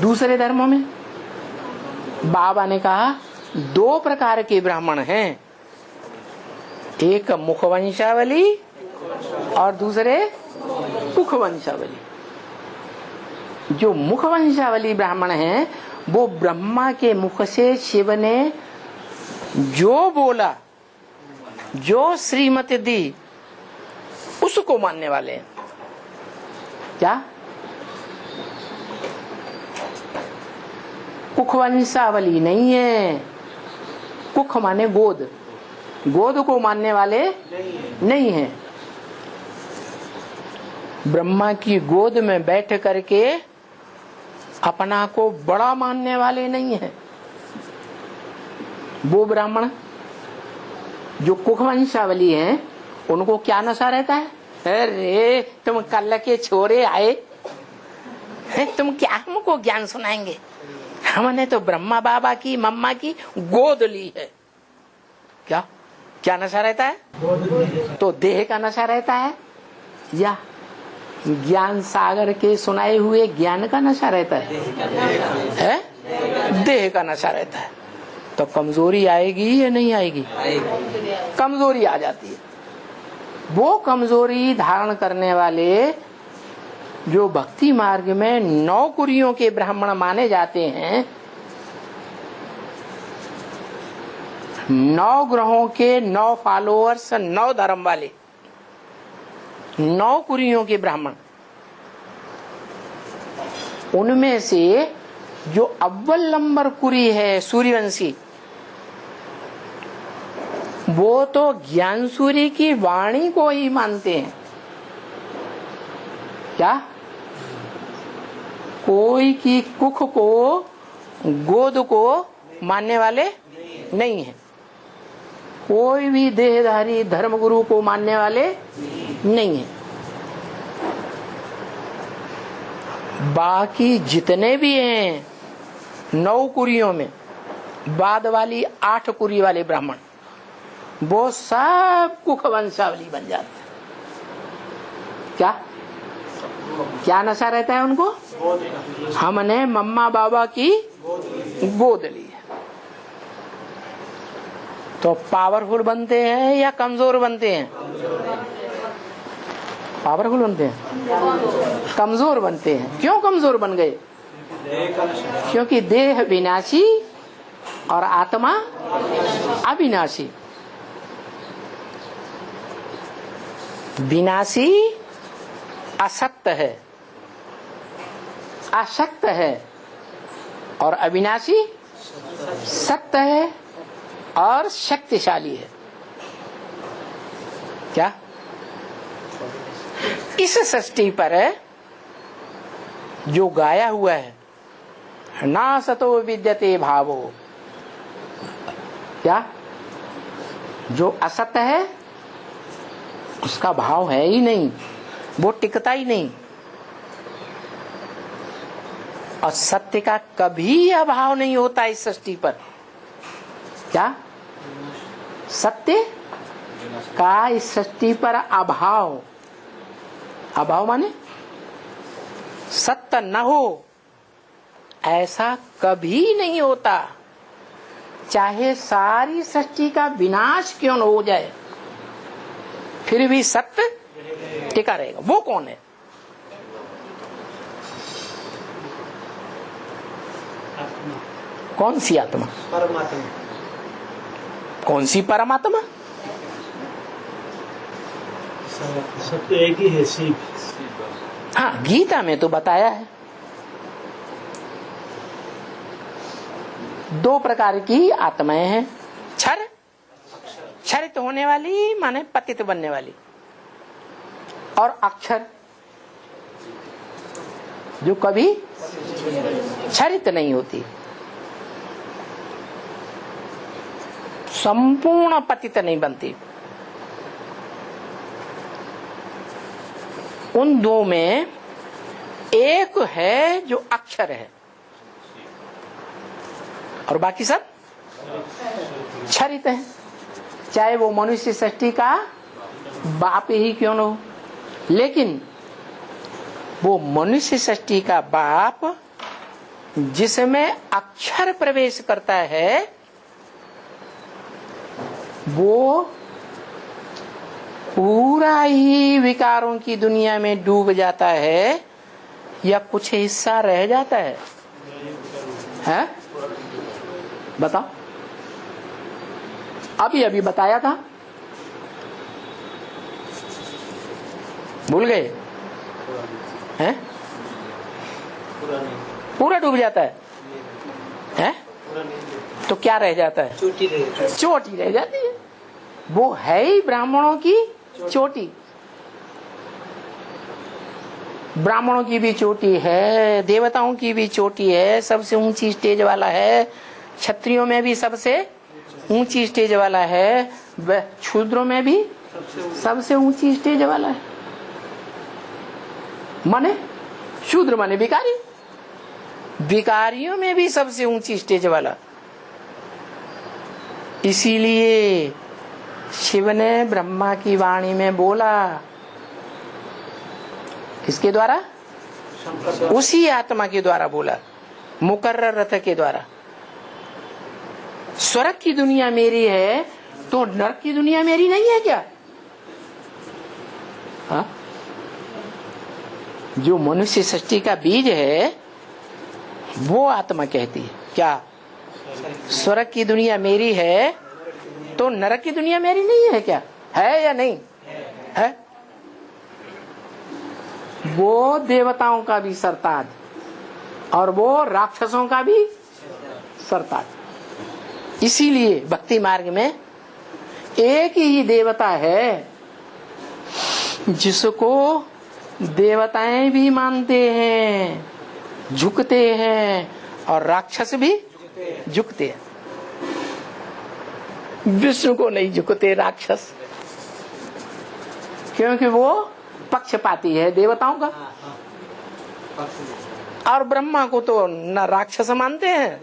दूसरे धर्मों में? बाबा ने कहा 2 प्रकार के ब्राह्मण हैं, एक मुखवंशावली और दूसरे मुखवंशावली। जो मुखवंशावली ब्राह्मण हैं, वो ब्रह्मा के मुख से शिव ने जो बोला, जो श्रीमति दी, उसको मानने वाले हैं। क्या? कुख वंशावली नहीं है। कुख माने गोद, गोद को मानने वाले नहीं है। ब्रह्मा की गोद में बैठ करके अपना को बड़ा मानने वाले नहीं है। वो ब्राह्मण जो कुख वंशावली हैं, उनको क्या नशा रहता है? अरे तुम कल के छोरे आए, तुम क्या हमको ज्ञान सुनाएंगे? हमने तो ब्रह्मा बाबा की मम्मा की गोद ली है। क्या क्या नशा रहता है? तो देह का नशा रहता है या ज्ञान सागर के सुनाए हुए ज्ञान का नशा रहता है? देह का नशा रहता है। तो कमजोरी आएगी या नहीं आएगी? कमजोरी आ जाती है। वो कमजोरी धारण करने वाले जो भक्ति मार्ग में 9 कुरियों के ब्राह्मण माने जाते हैं, 9 ग्रहों के 9 फॉलोअर्स, 9 धर्म वाले 9 कुरियों के ब्राह्मण, उनमें से जो अव्वल नंबर कुरी है सूर्यवंशी, वो तो ज्ञान सूर्य की वाणी को ही मानते हैं। क्या कोई की कुख को, गोद को मानने वाले नहीं है। कोई भी देहधारी धर्मगुरु को मानने वाले नहीं है। बाकी जितने भी हैं 9 कुरियों में, बाद वाली 8 कुरी वाले ब्राह्मण, वो सब कुख वंशावली बन जाते हैं। क्या क्या नशा रहता है उनको? हमने मम्मा बाबा की गोद ली है। तो पावरफुल बनते हैं या कमजोर बनते हैं? पावरफुल बनते हैं, कमजोर बनते हैं। क्यों कमजोर बन गए? क्योंकि देह विनाशी और आत्मा अविनाशी। विनाशी असक्त है, अशक्त है, और अविनाशी सत्य है और शक्तिशाली है। क्या इस सृष्टि पर जो गाया हुआ है, ना सतो विद्यते भावो, क्या जो असत्य है उसका भाव है ही नहीं, वो टिकता ही नहीं। और सत्य का कभी अभाव नहीं होता इस सृष्टि पर। क्या सत्य का इस सृष्टि पर अभाव, अभाव माने सत्य न हो, ऐसा कभी नहीं होता। चाहे सारी सृष्टि का विनाश क्यों न हो जाए, फिर भी सत्य टिका रहेगा। वो कौन है? कौन सी आत्मा?
परमात्मा।
कौन सी परमात्मा?
सत्य एक ही है, शिव।
हाँ, गीता में तो बताया है। 2 प्रकार की आत्माएं हैं। क्षर, क्षरित होने वाली माने पतित बनने वाली, और अक्षर जो कभी क्षरित नहीं होती, संपूर्ण पतित नहीं बनती। उन 2 में एक है जो अक्षर है और बाकी सब क्षरित है। चाहे वो मनुष्य सृष्टि का बाप ही क्यों न हो, लेकिन वो मनुष्य सृष्टि का बाप जिसमें अक्षर प्रवेश करता है, वो पूरा ही विकारों की दुनिया में डूब जाता है या कुछ हिस्सा रह जाता है? हैं? बताओ। अभी बताया था, भूल गए हैं? पूरा डूब जाता है।
पूरा नहीं देखते।
तो क्या रह जाता है?
चोटी रहे।
चोटी रह जाती है। वो है ही ब्राह्मणों की चोटी। ब्राह्मणों की भी चोटी है, देवताओं की भी चोटी है, सबसे ऊंची स्टेज वाला है। क्षत्रियों में भी सबसे ऊंची स्टेज वाला है, शूद्रों में भी सबसे ऊंची स्टेज वाला है। माने शूद्र माने भिखारी, भिखारियों में भी सबसे ऊंची स्टेज वाला। इसीलिए शिव ने ब्रह्मा की वाणी में बोला, किसके द्वारा? उसी आत्मा के द्वारा बोला, मुकर्रर रथ के द्वारा। स्वर्ग की दुनिया मेरी है तो नरक की दुनिया मेरी नहीं है क्या? हा? जो मनुष्य सृष्टि का बीज है वो आत्मा कहती है क्या स्वर्ग की दुनिया मेरी है तो नरक की दुनिया मेरी नहीं है क्या? है या नहीं है? वो देवताओं का भी सरताज और वो राक्षसों का भी सरताज। इसीलिए भक्ति मार्ग में एक ही देवता है जिसको देवताएं भी मानते हैं, झुकते हैं, और राक्षस भी झुकते हैं। विष्णु को नहीं झुकते राक्षस, क्योंकि वो पक्षपाती है देवताओं का। और ब्रह्मा को तो न राक्षस मानते हैं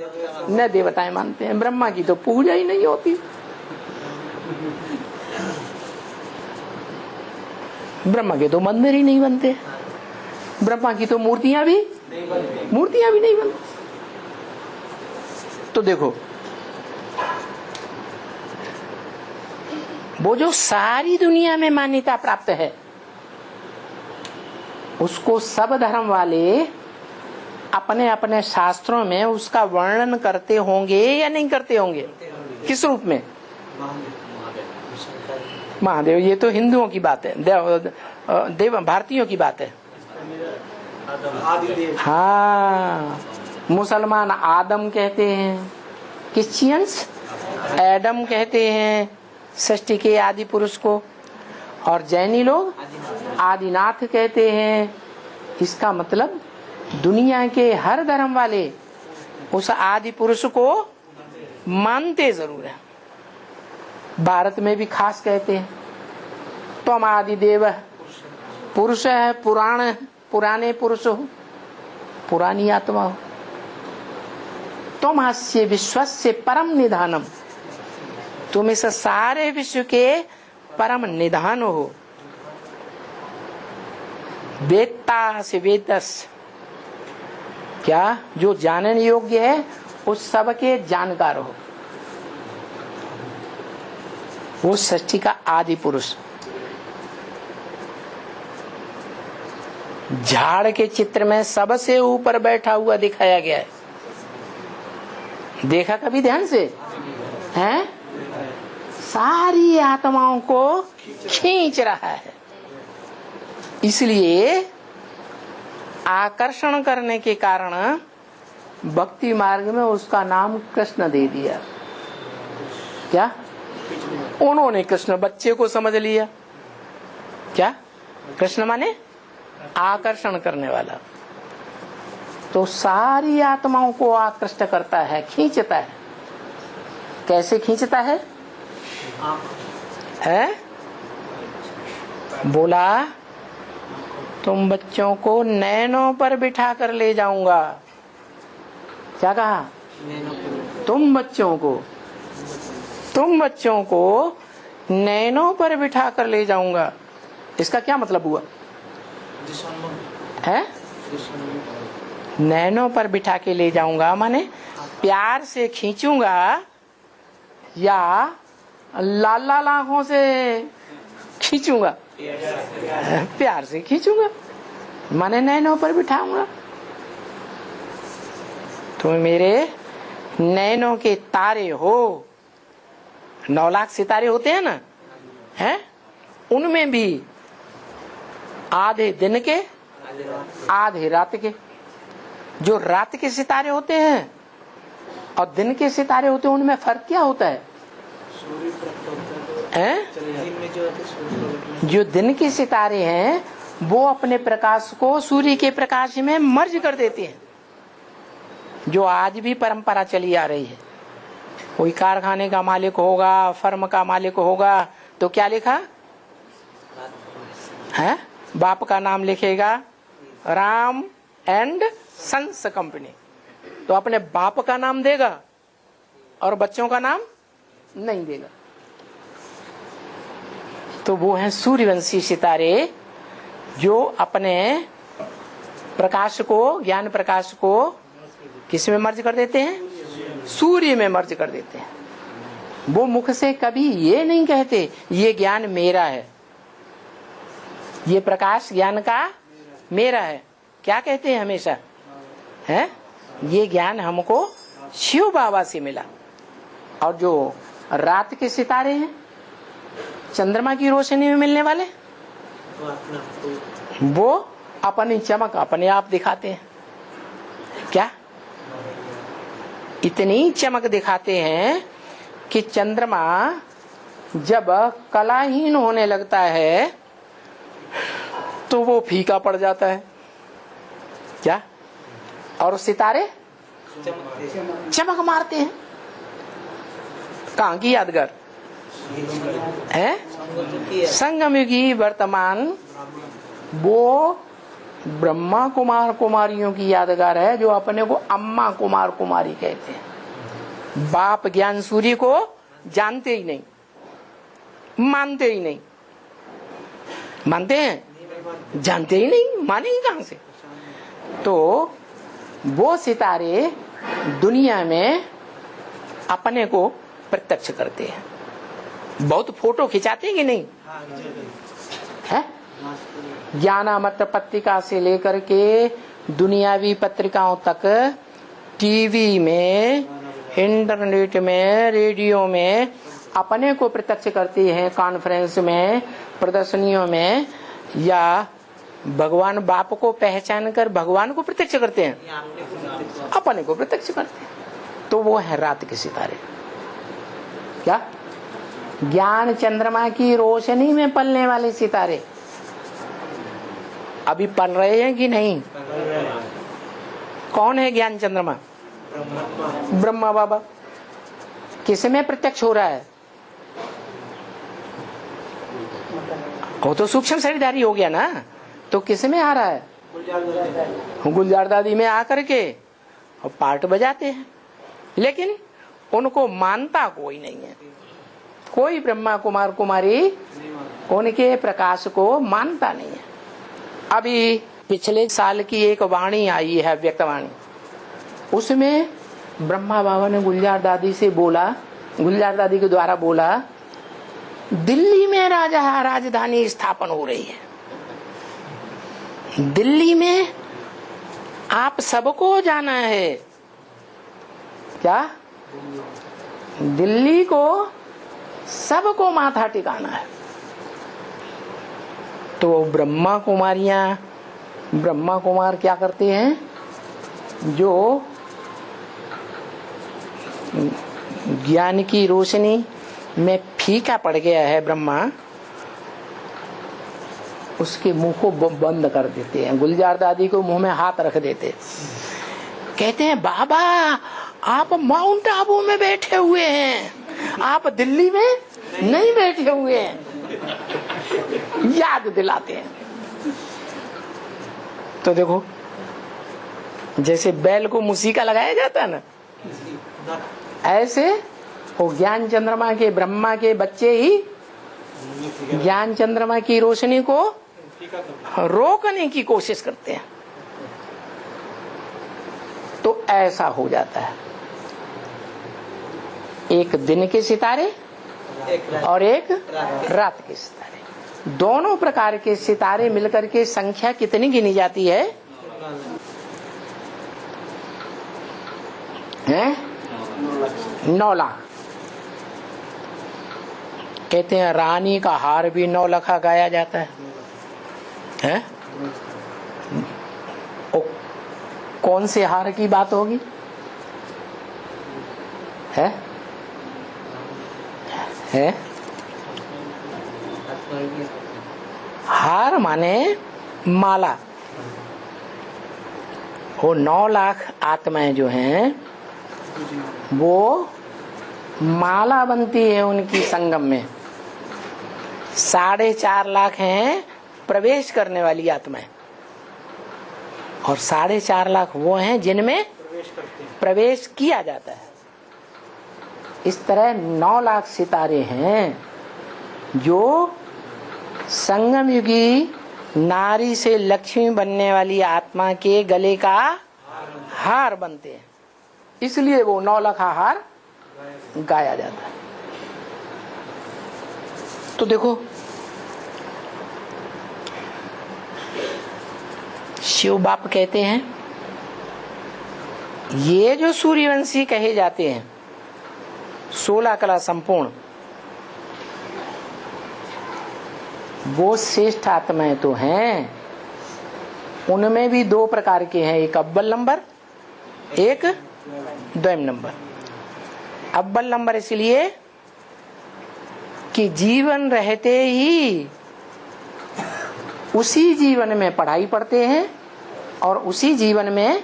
न देवताएं मानते हैं। ब्रह्मा की तो पूजा ही नहीं होती, ब्रह्मा के तो मंदिर ही नहीं बनते, ब्रह्मा की तो मूर्तियां भी नहीं बनती। तो देखो, वो जो सारी दुनिया में मान्यता प्राप्त है उसको सब धर्म वाले अपने अपने शास्त्रों में उसका वर्णन करते होंगे या नहीं करते होंगे? किस रूप में? महादेव। ये तो हिंदुओं की बात है, देव भारतीयों की बात है। हाँ, मुसलमान आदम कहते हैं, क्रिश्चियंस एडम कहते हैं सृष्टि के आदि पुरुष को, और जैनी लोग आदिनाथ कहते हैं। इसका मतलब दुनिया के हर धर्म वाले उस आदि पुरुष को मानते जरूर है। भारत में भी खास कहते हैं तुम आदि देव पुरुष है, पुराने पुरुष हो, पुरानी आत्मा हो, तुम हास्य विश्वस्य परम निधानम, तुम इस सारे विश्व के परम निधान हो। वेत्ता से वेदस, क्या जो जानने योग्य है उस सब के जानकार हो। वो सृष्टि का आदि पुरुष। झाड़ के चित्र में सबसे ऊपर बैठा हुआ दिखाया गया है, देखा कभी ध्यान से? हैं? सारी आत्माओं को खींच रहा है। इसलिए आकर्षण करने के कारण भक्ति मार्ग में उसका नाम कृष्ण दे दिया। क्या? उन्होंने कृष्ण बच्चे को समझ लिया। क्या? कृष्ण माने आकर्षण करने वाला। तो सारी आत्माओं को आकृष्ट करता है, खींचता है। कैसे खींचता है? बोला तुम बच्चों को नैनों पर बिठा कर ले जाऊंगा। क्या कहा? तुम बच्चों को नैनों पर बिठा कर ले जाऊंगा। इसका क्या मतलब हुआ है? नैनों पर बिठा के ले जाऊंगा माने प्यार से खींचूंगा या लाल लाल आंखों से खींचूंगा? प्यार से खींचूंगा माने नैनों पर बिठाऊंगा। तुम मेरे नैनों के तारे हो। 9 लाख सितारे होते हैं ना, हैं? उनमें भी आधे दिन के आधे रात के, जो रात के सितारे होते हैं और दिन के सितारे होते हैं, उनमें फर्क क्या होता है?
सूर्य प्रकट होता है
हैं?
तो दिन में जो होते हैं सूर्य प्रकट में।
जो दिन के सितारे हैं वो अपने प्रकाश को सूर्य के प्रकाश में मर्ज कर देते हैं, जो आज भी परंपरा चली आ रही है। कोई कारखाने का मालिक होगा, फर्म का मालिक होगा, तो क्या लिखा है? बाप का नाम लिखेगा राम एंड सन्स कंपनी, तो अपने बाप का नाम देगा और बच्चों का नाम नहीं देगा। तो वो हैं सूर्यवंशी सितारे, जो अपने प्रकाश को, ज्ञान प्रकाश को किस में मर्ज कर देते हैं? सूर्य में मर्ज कर देते हैं। वो मुख से कभी ये नहीं कहते ये ज्ञान मेरा है, ये प्रकाश ज्ञान का मेरा है। क्या कहते हैं हमेशा? है ये ज्ञान हमको शिव बाबा से मिला। और जो रात के सितारे हैं, चंद्रमा की रोशनी में मिलने वाले, वो अपनी चमक अपने आप दिखाते हैं। क्या? इतनी चमक दिखाते हैं कि चंद्रमा जब कलाहीन होने लगता है तो वो फीका पड़ जाता है। क्या? और सितारे चमक मारते हैं। कहाँ की यादगार है? संगमयुगी वर्तमान वो ब्रह्मा कुमार कुमारियों की यादगार है, जो अपने को अम्मा कुमार कुमारी कहते हैं। बाप ज्ञान सूर्य को जानते ही नहीं, मानते ही नहीं। मानते हैं? जानते ही नहीं, मानेंगे कहां से? तो वो सितारे दुनिया में अपने को प्रत्यक्ष करते हैं। बहुत फोटो खिंचाते हैं कि नहीं है? ज्ञानामृत पत्रिका से लेकर के दुनियावी पत्रिकाओं तक, टीवी में, इंटरनेट में, रेडियो में अपने को प्रत्यक्ष करती हैं। कॉन्फ्रेंस में, प्रदर्शनियों में, या भगवान बाप को पहचान कर भगवान को प्रत्यक्ष करते हैं, अपने को प्रत्यक्ष करते हैं। तो वो है रात के सितारे। क्या? ज्ञान चंद्रमा की रोशनी में पलने वाले सितारे। अभी पल रहे हैं कि नहीं? कौन है ज्ञान चंद्रमा? ब्रह्मा बाबा। किस में प्रत्यक्ष हो रहा है? वो तो सूक्ष्म शरीरधारी हो गया ना, तो किस में आ रहा है? गुलजार दादी में आकर के और पार्ट बजाते हैं, लेकिन उनको मानता कोई नहीं है। कोई ब्रह्मा कुमार कुमारी उनके प्रकाश को मानता नहीं है। अभी पिछले साल की एक वाणी आई है, व्यक्तवाणी, उसमें ब्रह्मा बाबा ने गुलजार दादी से बोला, गुलजार दादी के द्वारा बोला, दिल्ली में राजधानी स्थापन हो रही है, दिल्ली में आप सबको जाना है। क्या? दिल्ली को सबको माथा टिकाना है। तो ब्रह्मा कुमार क्या करते हैं? जो ज्ञान की रोशनी में फीका पड़ गया है ब्रह्मा, उसके मुंह को बंद कर देते हैं। गुलजार दादी को मुंह में हाथ रख देते, कहते हैं बाबा आप माउंट आबू में बैठे हुए हैं, आप दिल्ली में नहीं बैठे हुए हैं। याद दिलाते हैं। तो देखो, जैसे बैल को मुसीका लगाया जाता है ना, ऐसे वो ज्ञान चंद्रमा के ब्रह्मा के बच्चे ही ज्ञान चंद्रमा की रोशनी को रोकने की कोशिश करते हैं। तो ऐसा हो जाता है। एक दिन के सितारे और एक रात के सितारे, दोनों प्रकार के सितारे मिलकर के संख्या कितनी गिनी जाती है? 9 लाख। कहते हैं रानी का हार भी 9 लाख गाया जाता है? कौन से हार की बात होगी? है हार माने माला। वो 9 लाख आत्माएं जो हैं वो माला बनती है उनकी संगम में। 4.5 लाख हैं प्रवेश करने वाली आत्माएं और 4.5 लाख वो हैं जिनमें प्रवेश किया जाता है। इस तरह 9 लाख सितारे हैं जो संगम युगी नारी से लक्ष्मी बनने वाली आत्मा के गले का हार बनते हैं। इसलिए वो 9 लाख हार गाया जाता है। तो देखो शिव बाप कहते हैं ये जो सूर्यवंशी कहे जाते हैं 16 कला संपूर्ण, वो श्रेष्ठ आत्माएं तो हैं। उनमें भी 2 प्रकार के हैं, एक अव्वल नंबर, एक द्वयम नंबर। अव्वल नंबर इसलिए कि जीवन रहते ही उसी जीवन में पढ़ाई पढ़ते हैं और उसी जीवन में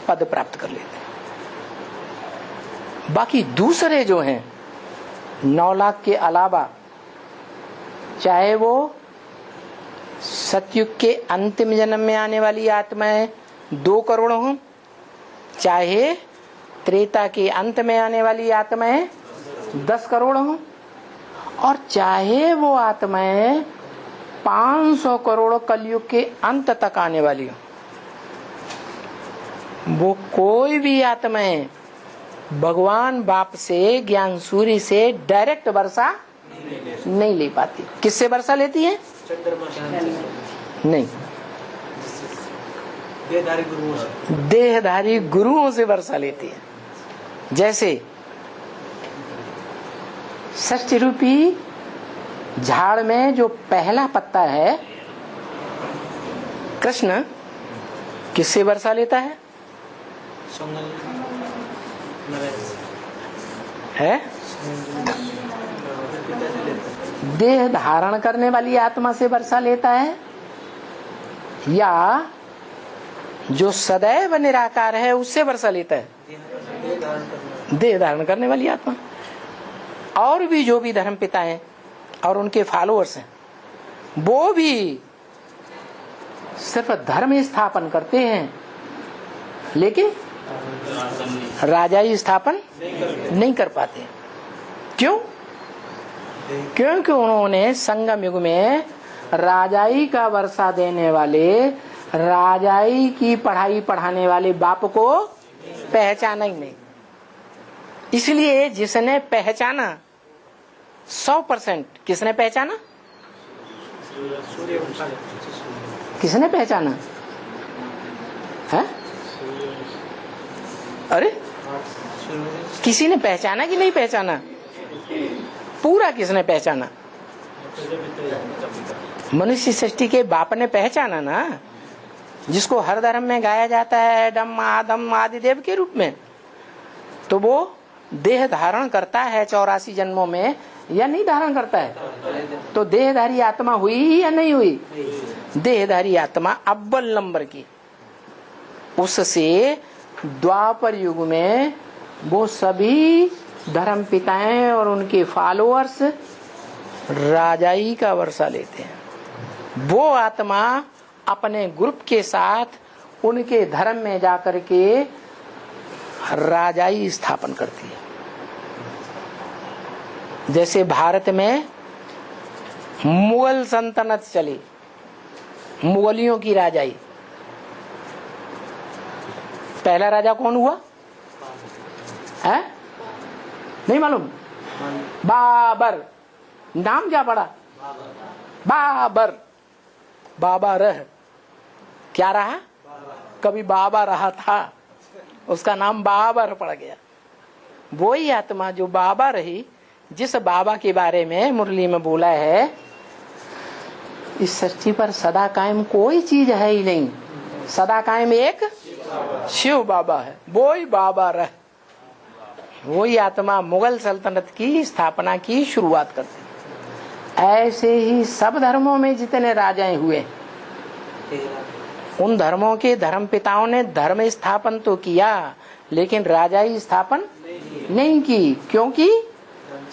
पद प्राप्त कर लेते हैं। बाकी दूसरे जो हैं 9 लाख के अलावा, चाहे वो सतयुग के अंतिम जन्म में आने वाली आत्माएं 2 करोड़ हों, चाहे त्रेता के अंत में आने वाली आत्माएं 10 करोड़ हों, और चाहे वो आत्माएं 500 करोड़ कलयुग के अंत तक आने वाली हो, वो कोई भी आत्माएं भगवान बाप से ज्ञान सूर्य से डायरेक्ट वर्षा नहीं ले पाती। किससे वर्षा लेती है? नहीं, देहधारी गुरुओं से वर्षा लेती है। जैसे षष्ठी रूपी झाड़ में जो पहला पत्ता है, कृष्ण किससे वर्षा लेता है? देह धारण करने वाली आत्मा से वर्षा लेता है, या जो सदैव निराकार है उससे वर्षा लेता है? देह धारण करने वाली आत्मा। और भी जो भी धर्म पिता हैं और उनके फॉलोअर्स हैं, वो भी सिर्फ धर्म स्थापन करते हैं, लेकिन राजाई स्थापन नहीं कर पाते। क्यों? क्योंकि उन्होंने संगम युग में राजाई का वर्षा देने वाले, राजाई की पढ़ाई पढ़ाने वाले बाप को पहचाना ही नहीं। इसलिए जिसने पहचाना 100%, किसने पहचाना? किसने पहचाना है? अरे किसी ने पहचाना कि नहीं पहचाना? पूरा किसने पहचाना? मनुष्य सृष्टि के बाप ने पहचाना ना, जिसको हर धर्म में गाया जाता है डम आदम आदि देव के रूप में। तो वो देह धारण करता है 84 जन्मों में या नहीं धारण करता है? तो देहधारी आत्मा हुई या नहीं हुई? देहधारी आत्मा अव्वल नंबर की। उससे द्वापर युग में वो सभी धर्म पिताएं और उनके फॉलोअर्स राजाई का वर्षा लेते हैं। वो आत्मा अपने ग्रुप के साथ उनके धर्म में जाकर के राजाई स्थापन करती है। जैसे भारत में मुगल सल्तनत चली, मुगलियों की राजाई। पहला राजा कौन हुआ है? नहीं मालूम? बाबर। नाम क्या पड़ा? बाबर। बाबा रह क्या रहा? कभी बाबा रहा था, उसका नाम बाबर पड़ गया। वही आत्मा जो बाबा रही, जिस बाबा के बारे में मुरली में बोला है, इस सृष्टि पर सदा कायम कोई चीज है ही नहीं। सदा कायम एक शिव बाबा है, वो ही बाबा रह। वही आत्मा मुगल सल्तनत की स्थापना की शुरुआत करती है। ऐसे ही सब धर्मों में जितने राजाएं हुए, उन धर्मों के धर्म पिताओं ने धर्म स्थापन तो किया, लेकिन राजाई स्थापन नहीं की, क्योंकि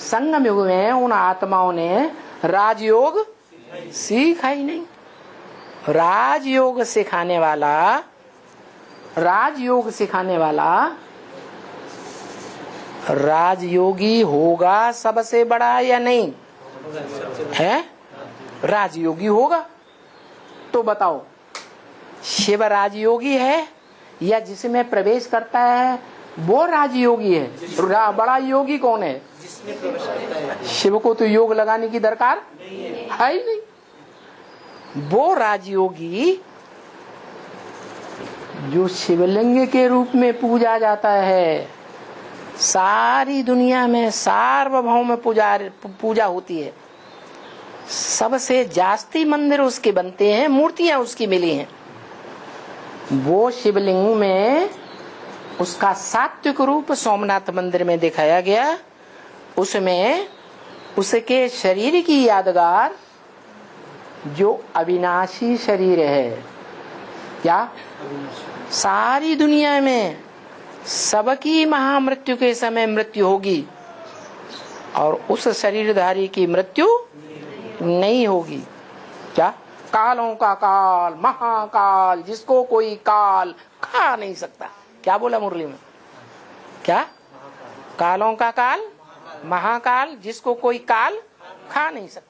संगम युग में उन आत्माओं ने राजयोग सीखा ही नहीं। राजयोग सिखाने वाला राजयोगी होगा सबसे बड़ा या नहीं है? राजयोगी होगा। तो बताओ, शिव राजयोगी है या जिसमें प्रवेश करता है वो राजयोगी है? बड़ा योगी कौन है? शिव को तो योग लगाने की दरकार है ही नहीं। वो राजयोगी जो शिवलिंग के रूप में पूजा जाता है, सारी दुनिया में सार्वभौम पूजा होती है, सबसे जास्ती मंदिर उसके बनते हैं, मूर्तियां उसकी मिली हैं। वो शिवलिंग में उसका सात्विक रूप सोमनाथ मंदिर में दिखाया गया। उसमें उसके शरीर की यादगार जो अविनाशी शरीर है, क्या सारी दुनिया में सबकी महामृत्यु के समय मृत्यु होगी और उस शरीरधारी की मृत्यु नहीं होगी। क्या? कालों का काल, महाकाल, जिसको कोई काल खा नहीं सकता। क्या बोला मुरली में? क्या? कालों का काल, महाकाल, जिसको कोई काल खा नहीं सकता।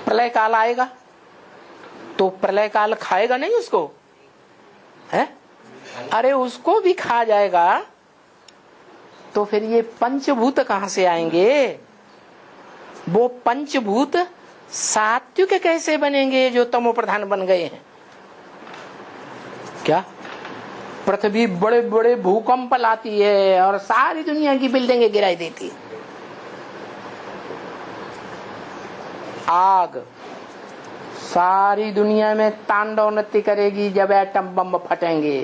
प्रलय काल आएगा तो प्रलय काल खाएगा नहीं उसको, है? अरे उसको भी खा जाएगा तो फिर ये पंचभूत कहां से आएंगे? वो पंचभूत सात्विक कैसे बनेंगे जो तमो प्रधान बन गए हैं? क्या? पृथ्वी बड़े बड़े भूकंप लाती है और सारी दुनिया की बिल्डिंगें गिराई देती है। आग सारी दुनिया में तांडव नृत्य करेगी जब एटम बम फटेंगे।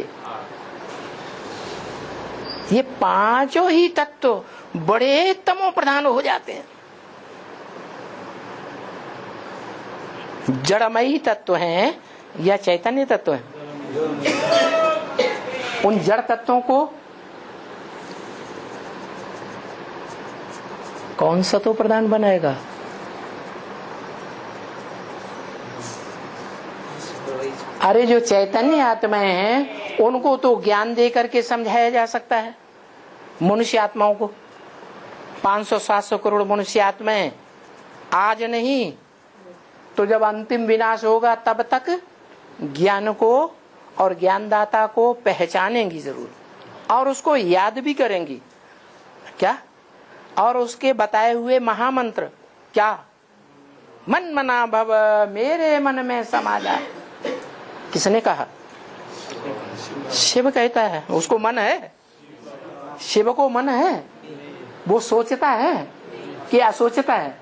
ये पांचों ही तत्व बड़े तमो प्रधान हो जाते हैं। जड़मयी तत्व हैं या चैतन्य तत्व हैं? उन जड़ तत्वों को कौन सा तो प्रधान बनाएगा? अरे जो चैतन्य आत्माएं हैं उनको तो ज्ञान दे करके समझाया जा सकता है। मनुष्य आत्माओं को 500-700 करोड़ मनुष्य आत्माएं आज नहीं तो जब अंतिम विनाश होगा तब तक ज्ञान को और ज्ञानदाता को पहचानेंगी जरूर और उसको याद भी करेंगी। क्या? और उसके बताए हुए महामंत्र क्या? मन मना भव, मेरे मन में समा जा। किसने कहा? शिव कहता है। उसको मन है? शिव को मन है? वो सोचता है कि असोचता है?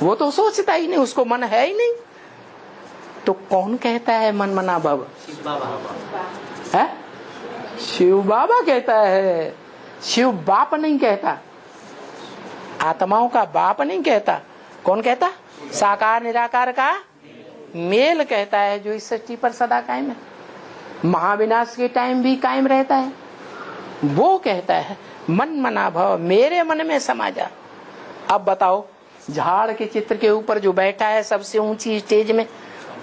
वो तो सोचता ही नहीं, उसको मन है ही नहीं। तो कौन कहता है मन मना भव? है? शिव बाबा कहता है। शिव बाप नहीं कहता, आत्माओं का बाप नहीं कहता। कौन कहता? साकार निराकार का मेल कहता है, जो इस सृष्टि पर सदा कायम है, महाविनाश के टाइम भी कायम रहता है। वो कहता है मन मना भव, मेरे मन में समा जा। अब बताओ, झाड़ के चित्र के ऊपर जो बैठा है सबसे ऊंची स्टेज में,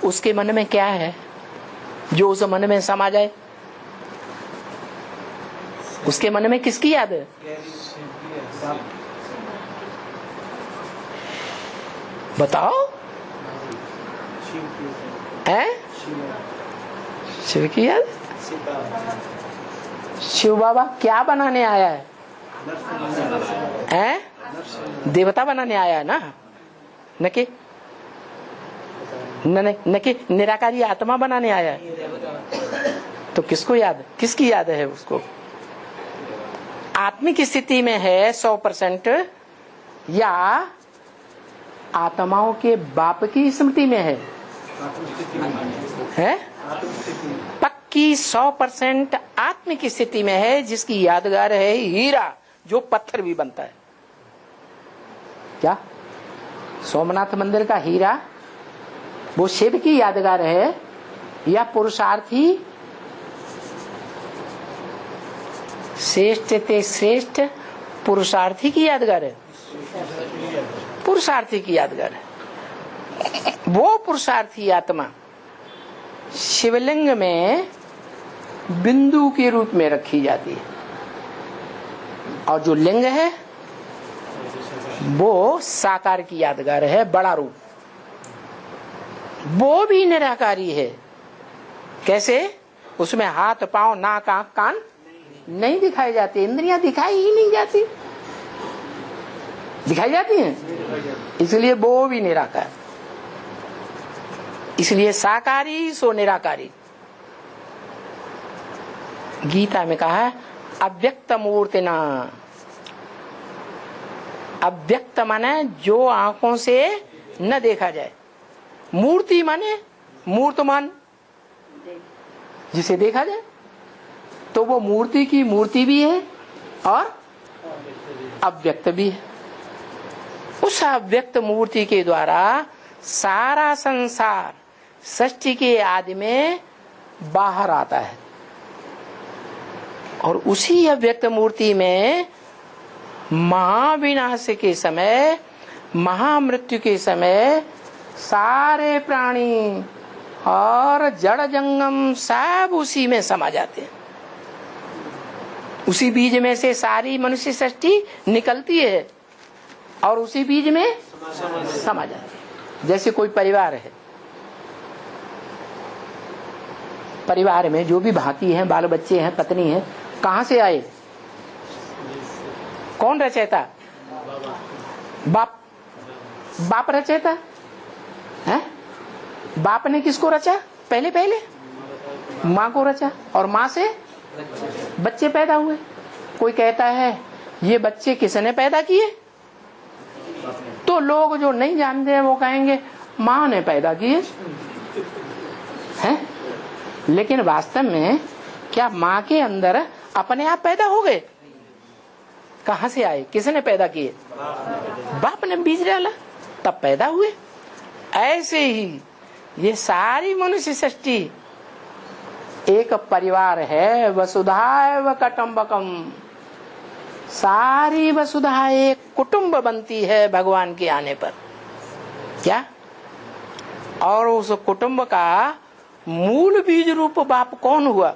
उसके मन में क्या है जो उस मन में समा जाए? उसके मन में किसकी याद है? बताओ। है? शिव की याद? शिव बाबा क्या बनाने आया है? हैं? देवता बनाने आया है ना? न कि निराकारी आत्मा बनाने आया है। तो किसको याद, किसकी याद है उसको? आत्मिक स्थिति में है 100% या आत्माओं के बाप की स्मृति में है? आपकी 100% आत्मिक स्थिति में है, जिसकी यादगार है हीरा, जो पत्थर भी बनता है। क्या सोमनाथ मंदिर का हीरा वो शिव की यादगार है या पुरुषार्थी श्रेष्ठ ते श्रेष्ठ पुरुषार्थी की यादगार है? पुरुषार्थी की यादगार है। वो पुरुषार्थी आत्मा शिवलिंग में बिंदु के रूप में रखी जाती है, और जो लिंग है वो साकार की यादगार है, बड़ा रूप। वो भी निराकारी है। कैसे? उसमें हाथ पांव नाक आंख कान नहीं दिखाई जाती, इंद्रियां दिखाई ही नहीं जाती। दिखाई जाती हैं, इसलिए वो भी निराकार। इसलिए साकारी सो निराकारी। गीता में कहा है अव्यक्त मूर्ति ना। अव्यक्त माने जो आंखों से न देखा जाए, मूर्ति माने मूर्तमान, जिसे देखा जाए। तो वो मूर्ति की मूर्ति भी है और अव्यक्त भी है। उस अव्यक्त मूर्ति के द्वारा सारा संसार सृष्टि के आदि में बाहर आता है, और उसी अव्यक्त मूर्ति में महाविनाश के समय, महामृत्यु के समय सारे प्राणी और जड़ जंगम सब उसी में समा जाते हैं। उसी बीज में से सारी मनुष्य सृष्टि निकलती है और उसी बीज में समा जाती है। जैसे कोई परिवार है, परिवार में जो भी भांति हैं, बाल बच्चे हैं, पत्नी है, कहां से आए? कौन रचयिता? बाप। बाप रचयिता है। बाप ने किसको रचा? पहले पहले माँ को रचा, और माँ से बच्चे पैदा हुए। कोई कहता है ये बच्चे किसने पैदा किए? तो लोग जो नहीं जानते हैं वो कहेंगे माँ ने पैदा किए हैं। लेकिन वास्तव में क्या माँ के अंदर अपने आप पैदा हो गए? कहां से आए? किसने पैदा किए? बाप ने बीज डाला तब पैदा हुए। ऐसे ही ये सारी मनुष्य सृष्टि एक परिवार है, वसुधैव कुटुम्बकम। सारी वसुधा एक कुटुंब बनती है भगवान के आने पर। क्या? और उस कुटुंब का मूल बीज रूप बाप कौन हुआ?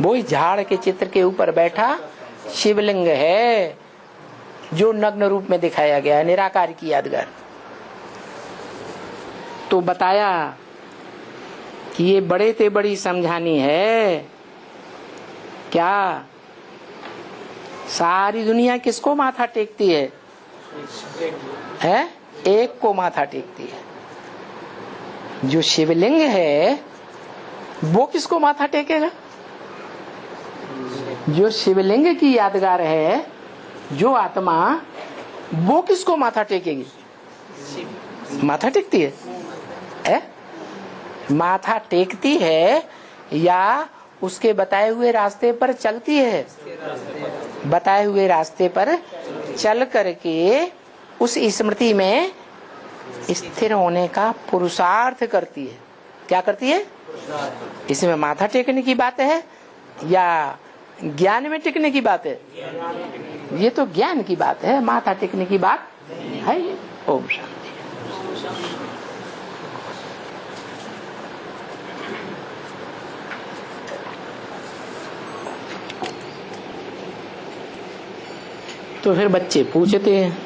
वो झाड़ के चित्र के ऊपर बैठा शिवलिंग है, जो नग्न रूप में दिखाया गया है, निराकार की यादगार। तो बताया कि ये बड़े ते बड़ी समझानी है। क्या सारी दुनिया किसको माथा टेकती है? एक को माथा टेकती है। जो शिवलिंग है वो किसको माथा टेकेगा? जो शिवलिंग की यादगार है, जो आत्मा, वो किसको माथा टेकेगी? माथा टेकती है? माथा टेकती है या उसके बताए हुए रास्ते पर चलती है? बताए हुए रास्ते पर चल करके उस स्मृति में स्थिर होने का पुरुषार्थ करती है। क्या करती है? इसमें माथा टेकने की बात है या ज्ञान में टिकने की बात है? ये तो ज्ञान की बात है, माथा टेकने की बात है। ओम शांति। तो फिर बच्चे पूछते हैं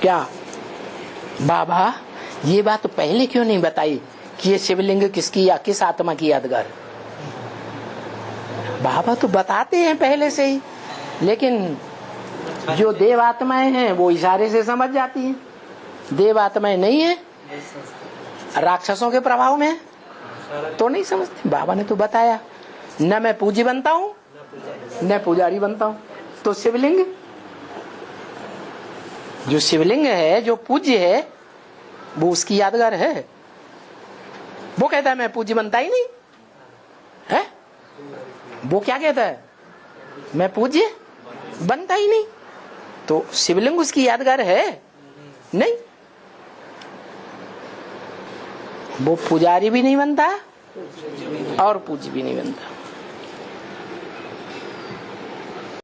क्या बाबा ये बात तो पहले क्यों नहीं बताई कि ये शिवलिंग किसकी या किस आत्मा की यादगार? बाबा तो बताते हैं पहले से ही, लेकिन जो देव आत्माएं हैं वो इशारे से समझ जाती हैं। देव आत्माएं नहीं है, राक्षसों के प्रभाव में है तो नहीं समझती। बाबा ने तो बताया, न मैं पूजी बनता हूँ न पुजारी बनता हूँ। तो शिवलिंग, जो शिवलिंग है, जो पूज्य है, वो उसकी यादगार है। वो कहता है मैं पूज्य बनता ही नहीं, वो क्या कहता है, मैं पूज्य, बनता ही नहीं। तो शिवलिंग उसकी यादगार है नहीं, वो पुजारी भी नहीं बनता और पूज्य भी नहीं बनता।